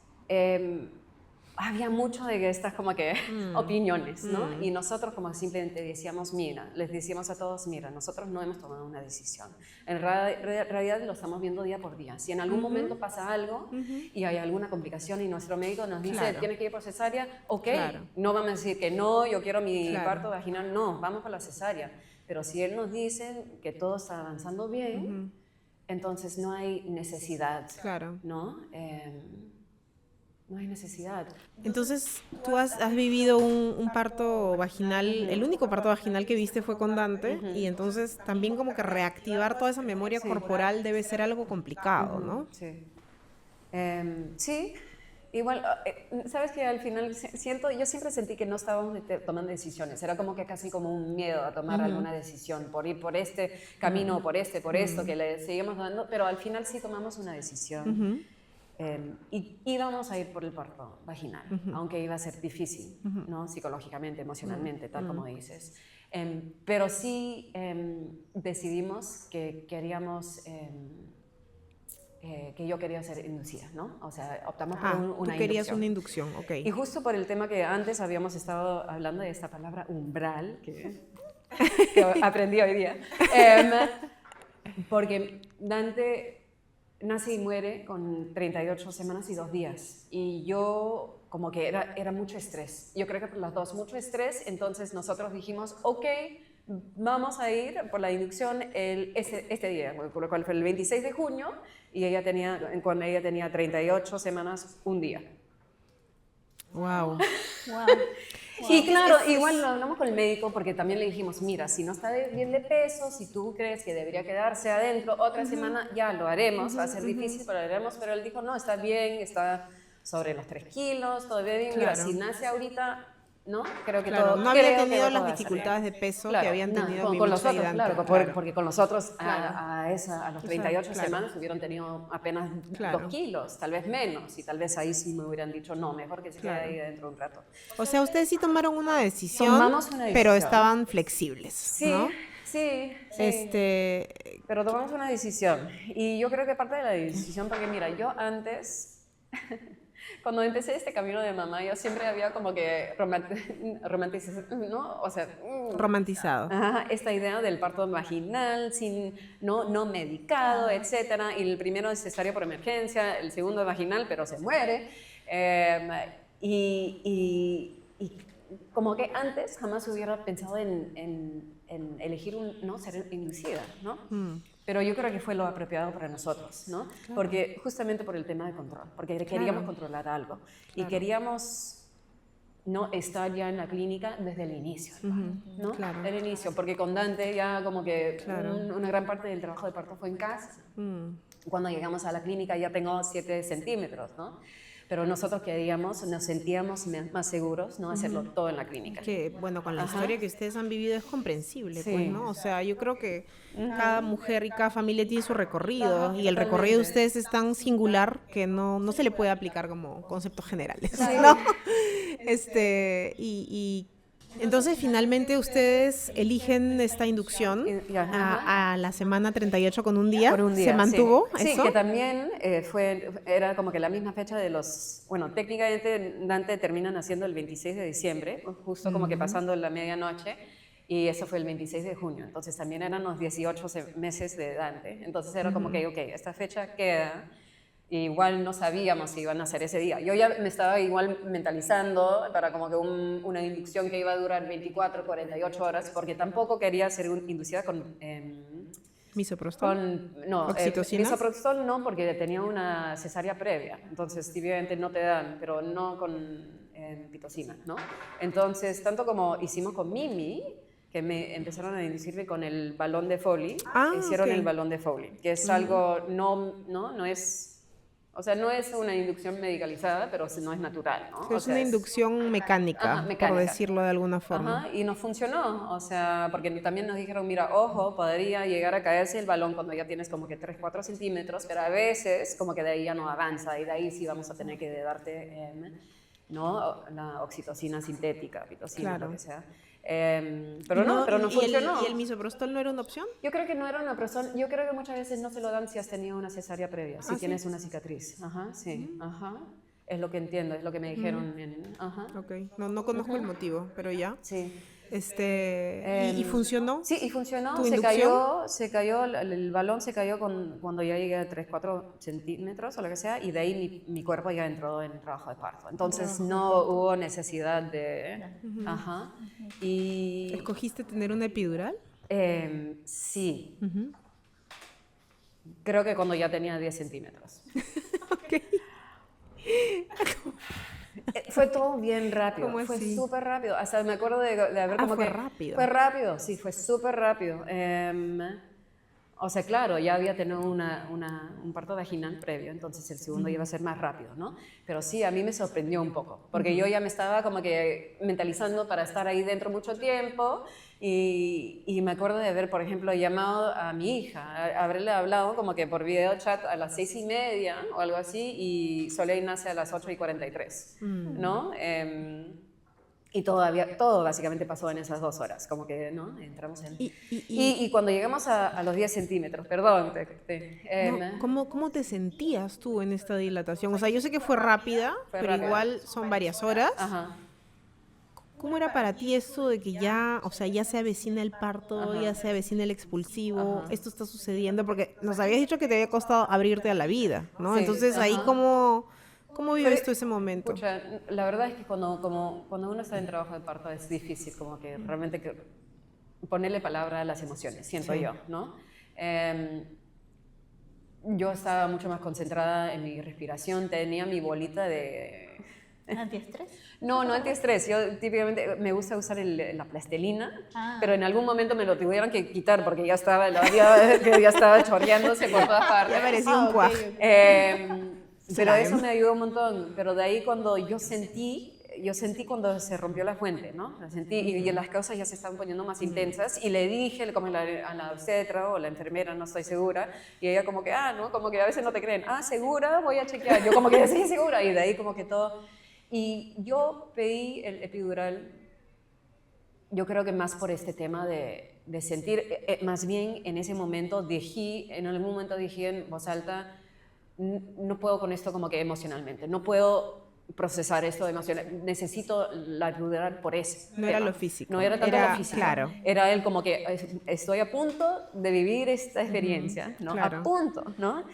B: había mucho de estas como que opiniones, ¿no? Y nosotros como simplemente decíamos, mira, les decíamos a todos, mira, nosotros no hemos tomado una decisión. En realidad lo estamos viendo día por día. Si en algún momento pasa algo y hay alguna complicación y nuestro médico nos dice, tienes que ir por cesárea, ok, no vamos a decir que no, yo quiero mi parto vaginal, no, vamos por la cesárea. Pero si él nos dice que todo está avanzando bien, entonces no hay necesidad, ¿no? No hay necesidad.
A: Entonces, tú has vivido un parto vaginal, el único parto vaginal que viste fue con Dante, y entonces también como que reactivar toda esa memoria corporal debe ser algo complicado, ¿no?
B: Sí. Sí, igual, sabes que al final yo siempre sentí que no estábamos tomando decisiones, era como que casi como un miedo a tomar alguna decisión, por ir por este camino, por esto, que le seguimos dando, pero al final sí tomamos una decisión. Y íbamos a ir por el parto vaginal, aunque iba a ser difícil, ¿no? Psicológicamente, emocionalmente, tal como dices. Pero sí decidimos que queríamos, que yo quería ser inducida, ¿no? O sea, optamos por una inducción.
A: Tú querías una inducción, ok.
B: Y justo por el tema que antes habíamos estado hablando de esta palabra umbral, que aprendí hoy día, porque Dante nace y muere con 38 semanas y 2 días. Y yo, como que era mucho estrés. Yo creo que por las dos, mucho estrés. Entonces nosotros dijimos, ok, vamos a ir por la inducción este día, por lo cual fue el 26 de junio. Y cuando ella tenía 38 semanas, un día.
A: Wow.
B: Y claro, igual lo hablamos con el médico porque también le dijimos, mira, si no está bien de peso, si tú crees que debería quedarse adentro, otra semana ya lo haremos, va a ser difícil, pero lo haremos. Pero él dijo, no, está bien, está sobre los 3 kilos, todo bien. Mira, si nace ahorita, ¿no? Creo que todo.
A: No había tenido las dificultades de peso que habían tenido
B: con los otros,
A: Dante.
B: porque con los otros a los 38 semanas hubieran tenido apenas 2 kilos, tal vez menos, y tal vez ahí sí me hubieran dicho, no, mejor que se quede ahí dentro un rato.
A: O sea, ustedes sí tomaron una decisión,
B: decisión,
A: pero estaban flexibles,
B: sí,
A: ¿no?
B: Sí. Pero tomamos una decisión, y yo creo que parte de la decisión, porque mira, yo antes... Cuando empecé este camino de mamá, yo siempre había como que romantizado, ¿no? O sea,
A: romantizado.
B: Esta idea del parto vaginal, no medicado, etcétera. Y el primero es cesárea por emergencia, el segundo es vaginal, pero se muere. Y como que antes jamás hubiera pensado en elegir ser inducida, ¿no? Pero yo creo que fue lo apropiado para nosotros, ¿no? Claro. Porque justamente por el tema de control, porque queríamos controlar algo y queríamos no estar ya en la clínica desde el inicio, ¿no? El inicio, porque con Dante ya como que una gran parte del trabajo de parto fue en casa. Cuando llegamos a la clínica ya tengo 7 centímetros, ¿no? Pero nosotros nos sentíamos más seguros, ¿no? Hacerlo todo en la clínica.
A: Que, bueno, con la historia que ustedes han vivido es comprensible, pues, ¿no? O sea, yo creo que cada mujer y cada familia tiene su recorrido, y el recorrido de ustedes es tan singular que no se le puede aplicar como conceptos generales, ¿no? Entonces, finalmente, ustedes eligen esta inducción a la semana 38 con un día.
B: Por un día,
A: ¿Se mantuvo eso?
B: Sí, que también era como que la misma fecha de los... Bueno, técnicamente Dante termina naciendo el 26 de diciembre, justo como que pasando la medianoche, y eso fue el 26 de junio. Entonces también eran los 18 meses de Dante. Entonces era como que, ok, esta fecha queda... Igual no sabíamos si iban a hacer ese día. Yo ya me estaba igual mentalizando para como que una inducción que iba a durar 24, 48 horas, porque tampoco quería ser inducida con...
A: ¿Misoprostol?
B: No,
A: ¿Oxitocina?
B: Misoprostol no, porque tenía una cesárea previa. Entonces, obviamente no te dan, pero no con pitocina, ¿no? Entonces, tanto como hicimos con Mimi, que me empezaron a inducirme con el balón de Foley, hicieron el balón de Foley, que es algo, no es... O sea, no es una inducción medicalizada, pero no es natural, ¿no?
A: Es una inducción mecánica, por decirlo de alguna forma.
B: Y nos funcionó, o sea, porque también nos dijeron, mira, ojo, podría llegar a caerse el balón cuando ya tienes como que 3, 4 centímetros, pero a veces como que de ahí ya no avanza, y de ahí sí vamos a tener que darte, la oxitocina sintética, pitocina, lo que sea. Pero no funcionó.
A: ¿Y el misoprostol no era una opción?
B: Yo creo que no era una opción. Yo creo que muchas veces no se lo dan si has tenido una cesárea previa, si tienes una cicatriz. Es lo que entiendo, es lo que me dijeron. Ajá.
A: Ok, no conozco el motivo, pero ya.
B: Sí.
A: ¿Y funcionó?
B: Sí, y funcionó.
A: ¿Tu inducción?
B: El balón se cayó cuando ya llegué a 3-4 centímetros o lo que sea, y de ahí mi cuerpo ya entró en trabajo de parto. Entonces no hubo necesidad de... Ajá. Y...
A: ¿Escogiste tener una epidural?
B: Sí. Creo que cuando ya tenía 10 centímetros.
A: Ok.
B: Fue todo bien rápido,
A: ¿Cómo
B: fue
A: así?
B: súper rápido. Hasta me acuerdo de haber como
A: fue
B: que...
A: rápido.
B: Fue rápido, sí, fue súper rápido. O sea, claro, ya había tenido un parto vaginal previo, entonces el segundo iba a ser más rápido, ¿no? Pero sí, a mí me sorprendió un poco, porque yo ya me estaba como que mentalizando para estar ahí dentro mucho tiempo, y me acuerdo de haber, por ejemplo, llamado a mi hija, haberle hablado como que por video chat a las 6:30 o algo así, y Soleil nace a las 8:43, ¿no? Y todo básicamente pasó en esas 2 horas, como que, ¿no? Entramos en... Y cuando llegamos a los 10 centímetros, perdón,
A: ¿Cómo te sentías tú en esta dilatación? O sea, yo sé que fue rápida, pero igual son varias horas.
B: Ajá.
A: ¿Cómo era para ti esto de que ya, o sea, ya se avecina el parto, ya se avecina el expulsivo, esto está sucediendo? Porque nos habías dicho que te había costado abrirte a la vida, ¿no?
B: Sí,
A: Entonces, ahí, ¿cómo vives tú ese momento?
B: Escucha, la verdad es que cuando uno está en trabajo de parto es difícil, como que realmente ponerle palabra a las emociones, siento yo, ¿no? Yo estaba mucho más concentrada en mi respiración, tenía mi bolita de...
C: ¿Antiestrés?
B: No antiestrés. Yo típicamente me gusta usar la plastilina, pero en algún momento me lo tuvieron que quitar porque ya estaba chorreándose por todas partes.
A: Ya parecía un cuaje.
B: Pero eso me ayudó un montón. Pero de ahí cuando yo sentí cuando se rompió la fuente, ¿no? La sentí y las causas ya se estaban poniendo más intensas, y le dije como a la obstetra o la enfermera, no estoy segura, y ella como que, ¿no? Como que a veces no te creen, ¿segura? Voy a chequear. Yo como que, sí, segura, y de ahí como que todo... Y yo pedí el epidural, yo creo que más por este tema de sentir, más bien en ese momento en algún momento dije en voz alta, no puedo con esto como que emocionalmente, no puedo procesar esto emocionalmente, necesito la epidural por eso.
A: No era lo físico.
B: No era tanto lo físico.
A: Claro.
B: Era él como que estoy a punto de vivir esta experiencia, ¿no?
A: Claro.
B: A punto, ¿no?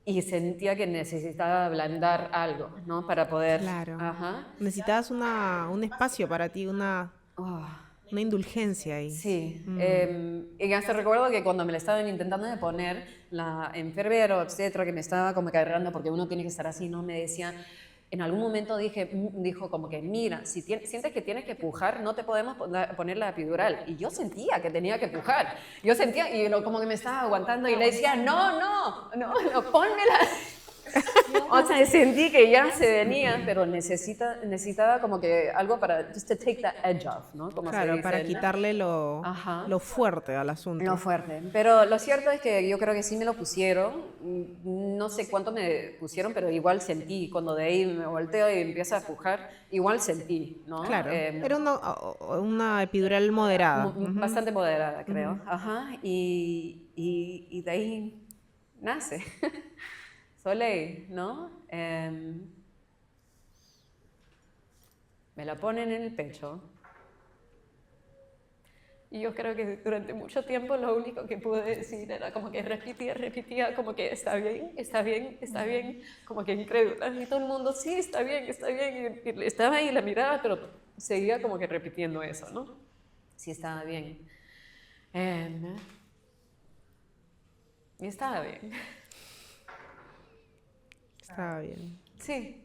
B: Y sentía que necesitaba ablandar algo, ¿no? Para poder...
A: Claro.
B: Ajá.
A: Necesitabas un espacio para ti, una indulgencia ahí.
B: Sí. Y hasta recuerdo que cuando me la estaban intentando de poner, la enfermera o etcétera, que me estaba como cargando, porque uno tiene que estar así, ¿no? Me decía... En algún momento dijo como que, mira, si sientes que tienes que pujar, no te podemos poner la epidural. Y yo sentía que tenía que pujar. Yo sentía, y como que me estaba aguantando, y le decía, no, pónmela. O sea, sentí que ya se venía, pero necesitaba como que algo para, just to take the edge off, ¿no? Como
A: Claro,
B: se dice,
A: para
B: ¿no?
A: quitarle lo fuerte al asunto.
B: Lo fuerte. Pero lo cierto es que yo creo que sí me lo pusieron. No sé cuánto me pusieron, pero igual sentí. Cuando de ahí me volteo y empiezo a pujar, igual sentí, ¿no?
A: Claro. Era una epidural moderada.
B: Bastante moderada, creo. Ajá. Y de ahí nace Soleil, ¿no? Me la ponen en el pecho. Y yo creo que durante mucho tiempo lo único que pude decir era como que repetía, como que está bien, como que incrédula. Y todo el mundo, sí, está bien. Y estaba ahí la mirada, pero seguía como que repitiendo eso, ¿no? Sí, estaba bien. Y estaba bien.
A: Estaba bien.
B: Sí.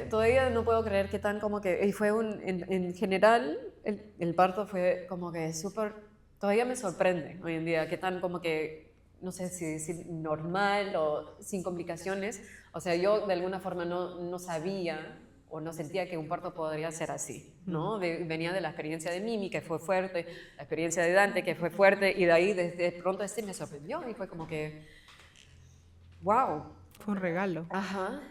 B: Todavía no puedo creer que tan como que, y fue en general, el parto fue como que súper, todavía me sorprende hoy en día, que tan como que, no sé si decir normal o sin complicaciones. O sea, yo de alguna forma no sabía o no sentía que un parto podría ser así, ¿no? Venía de la experiencia de Mimi, que fue fuerte, la experiencia de Dante, que fue fuerte, y de ahí de pronto me sorprendió y fue como que, wow.
A: Fue un regalo.
B: Ajá.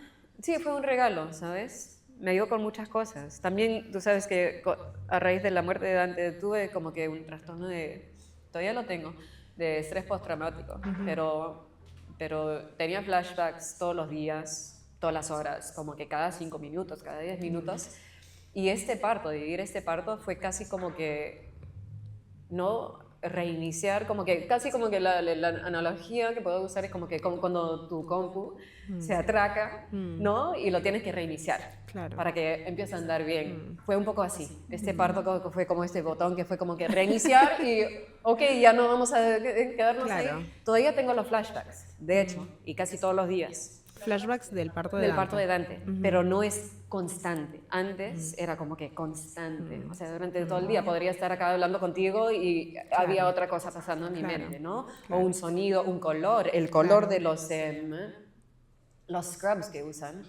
B: Sí, fue un regalo, ¿sabes? Me ayudó con muchas cosas. También, tú sabes que a raíz de la muerte de Dante tuve como que un trastorno todavía lo tengo, de estrés postraumático, pero pero tenía flashbacks todos los días, todas las horas, como que cada 5 minutos, cada 10 minutos. Y este parto, vivir este parto fue casi como que, no reiniciar, como que casi como que la analogía que puedo usar es como que cuando tu compu se atraca, ¿no? Y lo tienes que reiniciar
A: Claro.
B: para que empiece a andar bien. Fue un poco así. Este parto fue como este botón que fue como que reiniciar y, ok, ya no vamos a quedarnos
A: Claro.
B: ahí. Todavía tengo los flashbacks, de hecho, y casi todos los días.
A: Flashbacks del parto de
B: Del
A: Dante.
B: parto de Dante, pero no es constante. Antes era como que constante. O sea, durante todo el día podría estar acá hablando contigo y había otra cosa pasando en mi mente, ¿no? O un sonido, un color, el color de los scrubs que usan,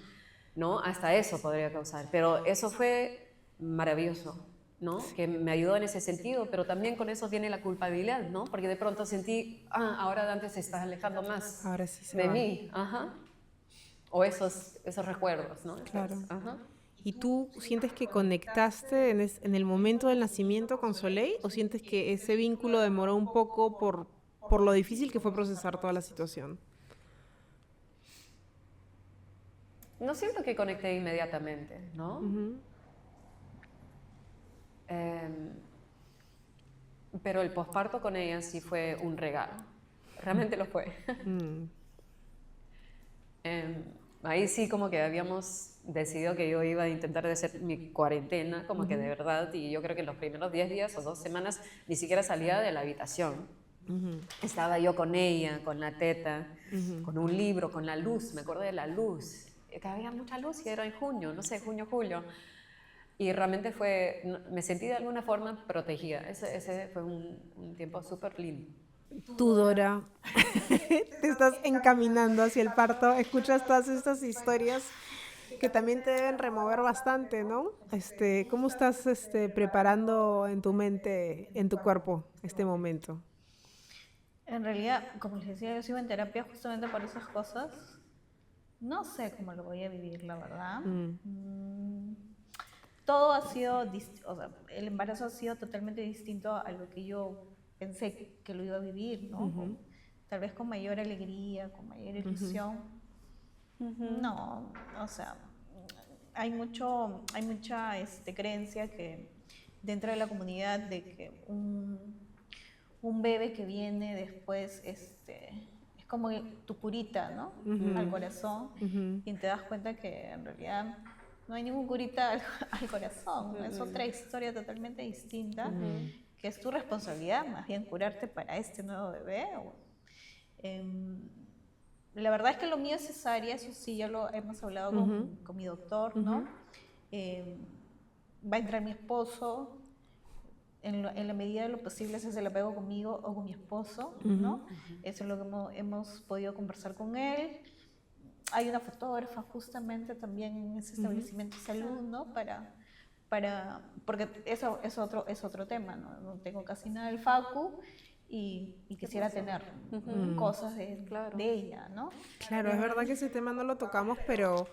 B: ¿no? Hasta eso podría causar. Pero eso fue maravilloso, ¿no? Que me ayudó en ese sentido, pero también con eso viene la culpabilidad, ¿no? Porque de pronto sentí, ahora Dante se está alejando más
A: Ahora sí se
B: de
A: va.
B: mí. O esos recuerdos, ¿no?
A: Claro.
B: Ajá.
A: ¿Y tú sientes que conectaste en el momento del nacimiento con Soleil o sientes que ese vínculo demoró un poco por lo difícil que fue procesar toda la situación?
B: No siento que conecté inmediatamente, ¿no? Pero el posparto con ella sí fue un regalo. Realmente lo fue. Ahí sí como que habíamos decidido que yo iba a intentar de hacer mi cuarentena, como que de verdad, y yo creo que los primeros 10 días o 2 semanas ni siquiera salía de la habitación. Estaba yo con ella, con la teta, con un libro, con la luz, me acuerdo de la luz, que había mucha luz y era en junio, no sé, junio, julio. Y realmente me sentí de alguna forma protegida. Ese fue un tiempo súper lindo.
A: Tú, Dora, te estás encaminando hacia el parto, escuchas todas estas historias que también te deben remover bastante, ¿no? ¿Cómo estás preparando en tu mente, en tu cuerpo, este momento?
C: En realidad, como les decía, yo sigo en terapia justamente por esas cosas. No sé cómo lo voy a vivir, la verdad. Todo ha sido, o sea, el embarazo ha sido totalmente distinto a lo que yo pensé que lo iba a vivir, ¿no? Tal vez con mayor alegría, con mayor ilusión. No, o sea, hay mucha creencia que dentro de la comunidad de que un bebé que viene después es como tu curita, ¿no? Al corazón, y te das cuenta que en realidad no hay ningún curita al corazón, ¿no? Es otra historia totalmente distinta, que es tu responsabilidad más bien curarte para este nuevo bebé. La verdad es que lo mío es cesárea, eso sí, ya lo hemos hablado con mi doctor, ¿no? Va a entrar mi esposo, en la medida de lo posible se hace el apego conmigo o con mi esposo, ¿no? Eso es lo que hemos podido conversar con él. Hay una fotógrafa justamente también en ese establecimiento de salud, ¿no? Porque eso es otro tema, ¿no? No tengo casi nada del facu y quisiera tener cosas de ella, ¿no?
A: Claro, es verdad que ese tema no lo tocamos, pero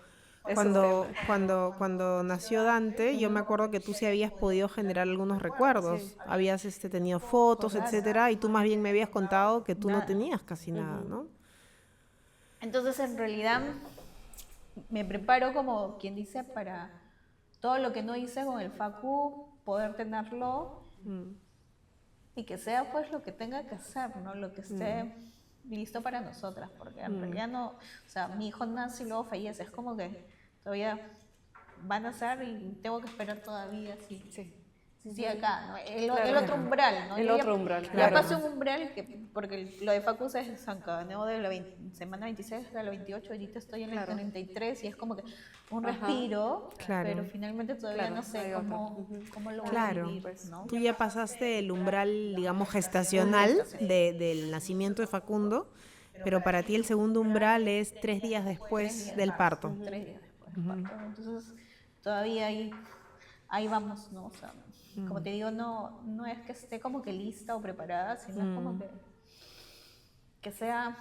A: cuando nació Dante, yo me acuerdo que tú sí habías podido generar algunos recuerdos. Sí. Habías tenido fotos, etcétera, y tú más bien me habías contado que tú no tenías casi nada, ¿no?
C: Entonces, en realidad, me preparo como quien dice para todo lo que no hice con el facu, poder tenerlo y que sea pues lo que tenga que hacer, ¿no? Lo que esté listo para nosotras, porque en realidad no, o sea, mi hijo nace y luego fallece, es como que todavía van a nacer y tengo que esperar todavía, sí, acá, ¿no? El otro umbral, ¿no?
B: El otro umbral,
C: ya
B: claro.
C: pasé un umbral, porque lo de facu se desencadenó de la semana 26 hasta la 28, ahorita estoy en la 33 y es como que un respiro, pero finalmente todavía no sé cómo lo voy a vivir, ¿no?
A: Tú ya pasaste el umbral, digamos, gestacional del nacimiento de Facundo, pero para ti el segundo umbral es 3 días después del parto.
C: 3 días después del parto. Entonces, todavía ahí vamos, ¿no? O sea, como te digo, no es que esté como que lista o preparada, sino es como que sea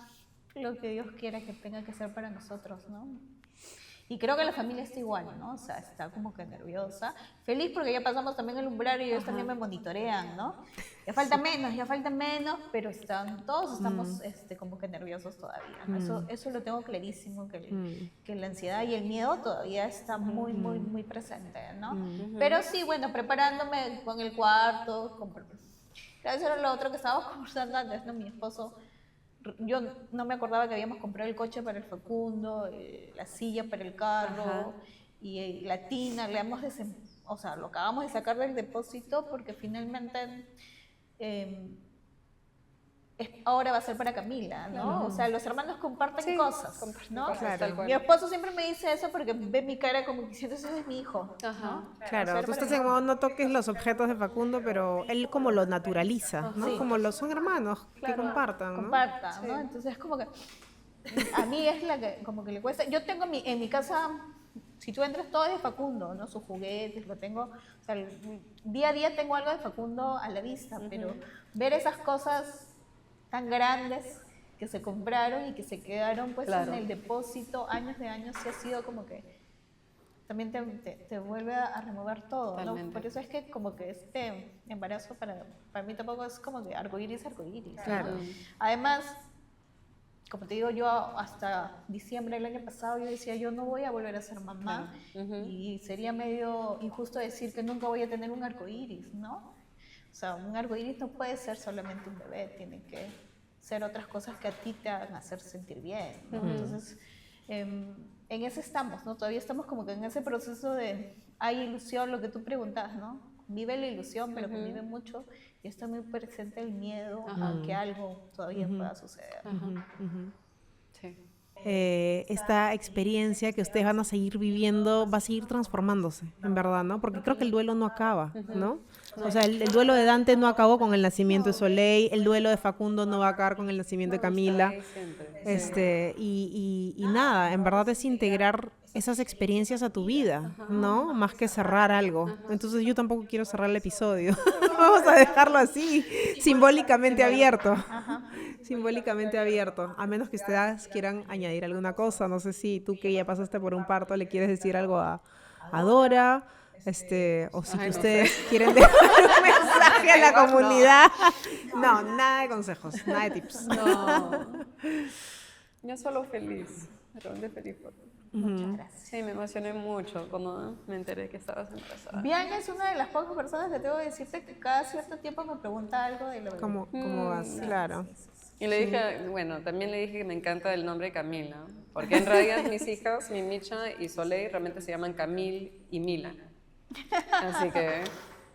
C: lo que Dios quiera que tenga que ser para nosotros, ¿no? Y creo que la familia está igual, ¿no? O sea, está como que nerviosa. Feliz porque ya pasamos también el umbral y ellos también me monitorean, ¿no? Ya falta menos, pero todos estamos como que nerviosos todavía, ¿no? Eso lo tengo clarísimo, que la ansiedad y el miedo todavía está muy, muy, muy presente, ¿no? Pero sí, bueno, preparándome con el cuarto, eso era lo otro que estábamos conversando antes, ¿no? Mi esposo... Yo no me acordaba que habíamos comprado el coche para el Facundo, la silla para el carro y la tina, o sea, lo acabamos de sacar del depósito porque finalmente ahora va a ser para Camila, ¿no? O sea, los hermanos comparten cosas, ¿no?
A: Claro.
C: Mi esposo siempre me dice eso porque ve mi cara como diciendo, ese es mi hijo, ¿no?
A: Claro, tú estás en modo no toques los objetos de Facundo, pero él como lo naturaliza, ¿no?
C: Sí.
A: Como son hermanos, que compartan, ¿no?
C: Compartan, ¿no? Entonces es como que a mí es la que como que le cuesta. Yo tengo en mi casa, si tú entras, todo es de Facundo, ¿no? Sus juguetes, lo tengo, o sea, día a día tengo algo de Facundo a la vista, pero ver esas cosas tan grandes que se compraron y que se quedaron pues en el depósito años de años, sí ha sido como que también te vuelve a remover todo, ¿no? Por eso es que como que este embarazo para mí tampoco es como que arcoíris,
A: Claro.
C: ¿no? Además, como te digo, yo hasta diciembre del año pasado yo decía, yo no voy a volver a ser mamá, y sería medio injusto decir que nunca voy a tener un arcoíris, ¿no? O sea, un arcoíris no puede ser solamente un bebé, tiene que ser otras cosas que a ti te hagan hacer sentir bien, ¿no? Entonces, en ese estamos, ¿no? Todavía estamos como que en ese proceso de, hay ilusión, lo que tú preguntas, ¿no? Vive la ilusión, pero convive mucho y está muy presente el miedo a que algo todavía pueda suceder.
B: Sí.
A: Esta experiencia que ustedes van a seguir viviendo va a seguir transformándose, en verdad, ¿no? Porque creo que el duelo no acaba, ¿no? O sea, el duelo de Dante no acabó con el nacimiento de Soleil, el duelo de Facundo no va a acabar con el nacimiento de Camila. Y nada, en verdad es integrar esas experiencias a tu vida, ¿no? Más que cerrar algo. Entonces yo tampoco quiero cerrar el episodio. Vamos a dejarlo así, simbólicamente abierto. Simbólicamente abierto, a menos que ustedes quieran añadir alguna cosa. No sé si tú, que ya pasaste por un parto, le quieres decir algo a Dora, o si que ustedes quieren dejar un mensaje a la comunidad. No, nada de consejos, nada de tips.
B: No, yo solo feliz, realmente feliz por ti.
C: Muchas gracias.
B: Sí, me emocioné mucho cuando me enteré que estabas embarazada.
C: Bianca es una de las pocas personas que tengo que decirte que cada cierto tiempo me pregunta algo de lo que...
A: ¿Cómo vas? Claro.
B: Y le dije, bueno, también le dije que me encanta el nombre Camila, porque en realidad mis hijas, mi Micha y Soleil, realmente se llaman Camil y Mila. Así que,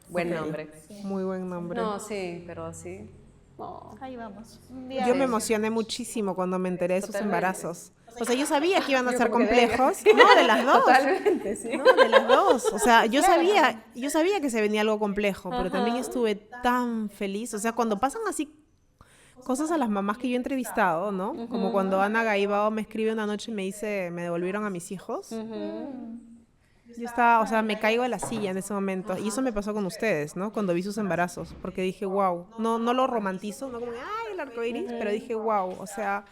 B: buen nombre.
A: Muy buen nombre.
B: No, sí, pero sí. Oh.
C: Ahí vamos.
A: Yo me emocioné muchísimo cuando me enteré de sus
B: Totalmente.
A: embarazos. O sea, yo sabía que iban a
B: Yo
A: ser
B: como que
A: complejos. No, de las dos.
B: Totalmente, sí.
A: No, de las dos. O sea, yo sabía que se venía algo complejo, pero también estuve tan feliz. O sea, cuando pasan así cosas a las mamás que yo he entrevistado, ¿no? Como cuando Ana Gaibao me escribe una noche y me dice, me devolvieron a mis hijos. Yo estaba, o sea, me caigo de la silla en ese momento. Y eso me pasó con ustedes, ¿no? Cuando vi sus embarazos. Porque dije, wow. No lo romantizo, no como, ay, el arcoíris, pero dije, wow. O sea,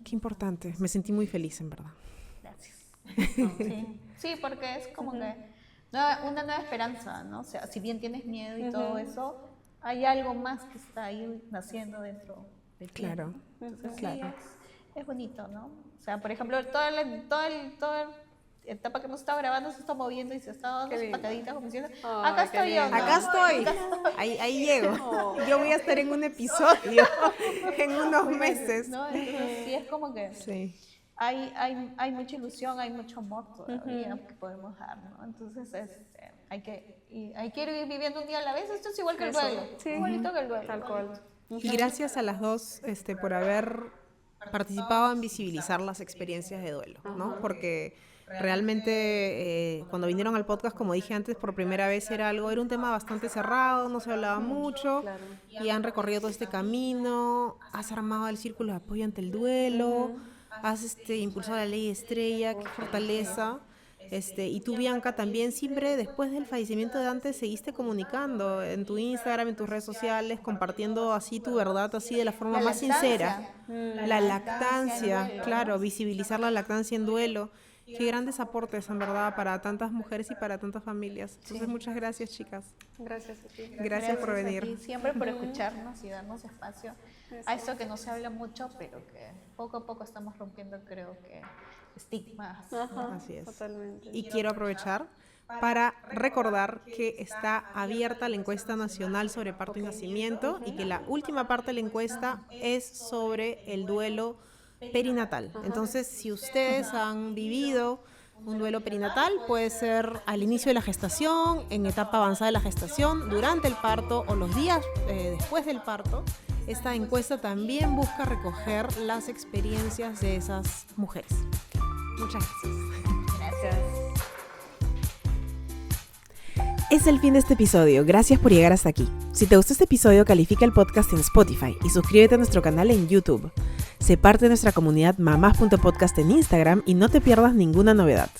A: qué importante. Me sentí muy feliz, en verdad.
C: Gracias. Sí, porque es como que una nueva esperanza, ¿no? O sea, si bien tienes miedo y todo eso, hay algo más que está ahí naciendo dentro de ti.
A: Claro.
C: Entonces,
A: Claro.
C: sí, es bonito, ¿no? O sea, por ejemplo, toda la etapa que hemos estado grabando se está moviendo y se está dando sus pataditas como diciendo, acá estoy yo, ¿no?
A: Acá estoy. Ahí llego. Yo voy a estar en un episodio en unos meses.
C: ¿No? Entonces, sí, es como que
A: Sí.
C: hay mucha ilusión, hay mucho amor todavía que podemos dar, ¿no? Entonces, hay que ir viviendo un día a la vez. Esto es igual que el duelo.
B: Sí.
C: Igualito que el duelo.
B: Tal cual.
A: Y gracias a las dos por haber participado en visibilizar las experiencias de duelo, ¿no? Porque realmente cuando vinieron al podcast, como dije antes, por primera vez era un tema bastante cerrado, no se hablaba mucho, y han recorrido todo este camino, has armado el círculo de apoyo ante el duelo, has impulsado la ley Estrella, qué fortaleza. Y tú, Bianca, también siempre después del fallecimiento de Dante seguiste comunicando en tu Instagram, en tus redes sociales, compartiendo así tu verdad, así de la forma más sincera. La lactancia, claro, visibilizar la lactancia en duelo. Qué grandes aportes, en verdad, para tantas mujeres y para tantas familias. Entonces, muchas gracias, chicas.
B: Gracias a ti.
A: Gracias por
C: a
A: venir.
C: ti siempre por escucharnos y darnos espacio a esto que no se habla mucho, pero que poco a poco estamos rompiendo, creo que, estigmas.
B: Ajá,
A: Así es.
B: totalmente.
A: Y quiero aprovechar para recordar que está abierta la encuesta nacional sobre parto y nacimiento y que la última parte de la encuesta es sobre el duelo perinatal. Entonces, si ustedes han vivido un duelo perinatal, puede ser al inicio de la gestación, en etapa avanzada de la gestación, durante el parto o los días después del parto. Esta encuesta también busca recoger las experiencias de esas mujeres. Muchas gracias.
B: Gracias.
A: Es el fin de este episodio. Gracias por llegar hasta aquí. Si te gustó este episodio, califica el podcast en Spotify y suscríbete a nuestro canal en YouTube. Sé parte de nuestra comunidad mamás.podcast en Instagram y no te pierdas ninguna novedad.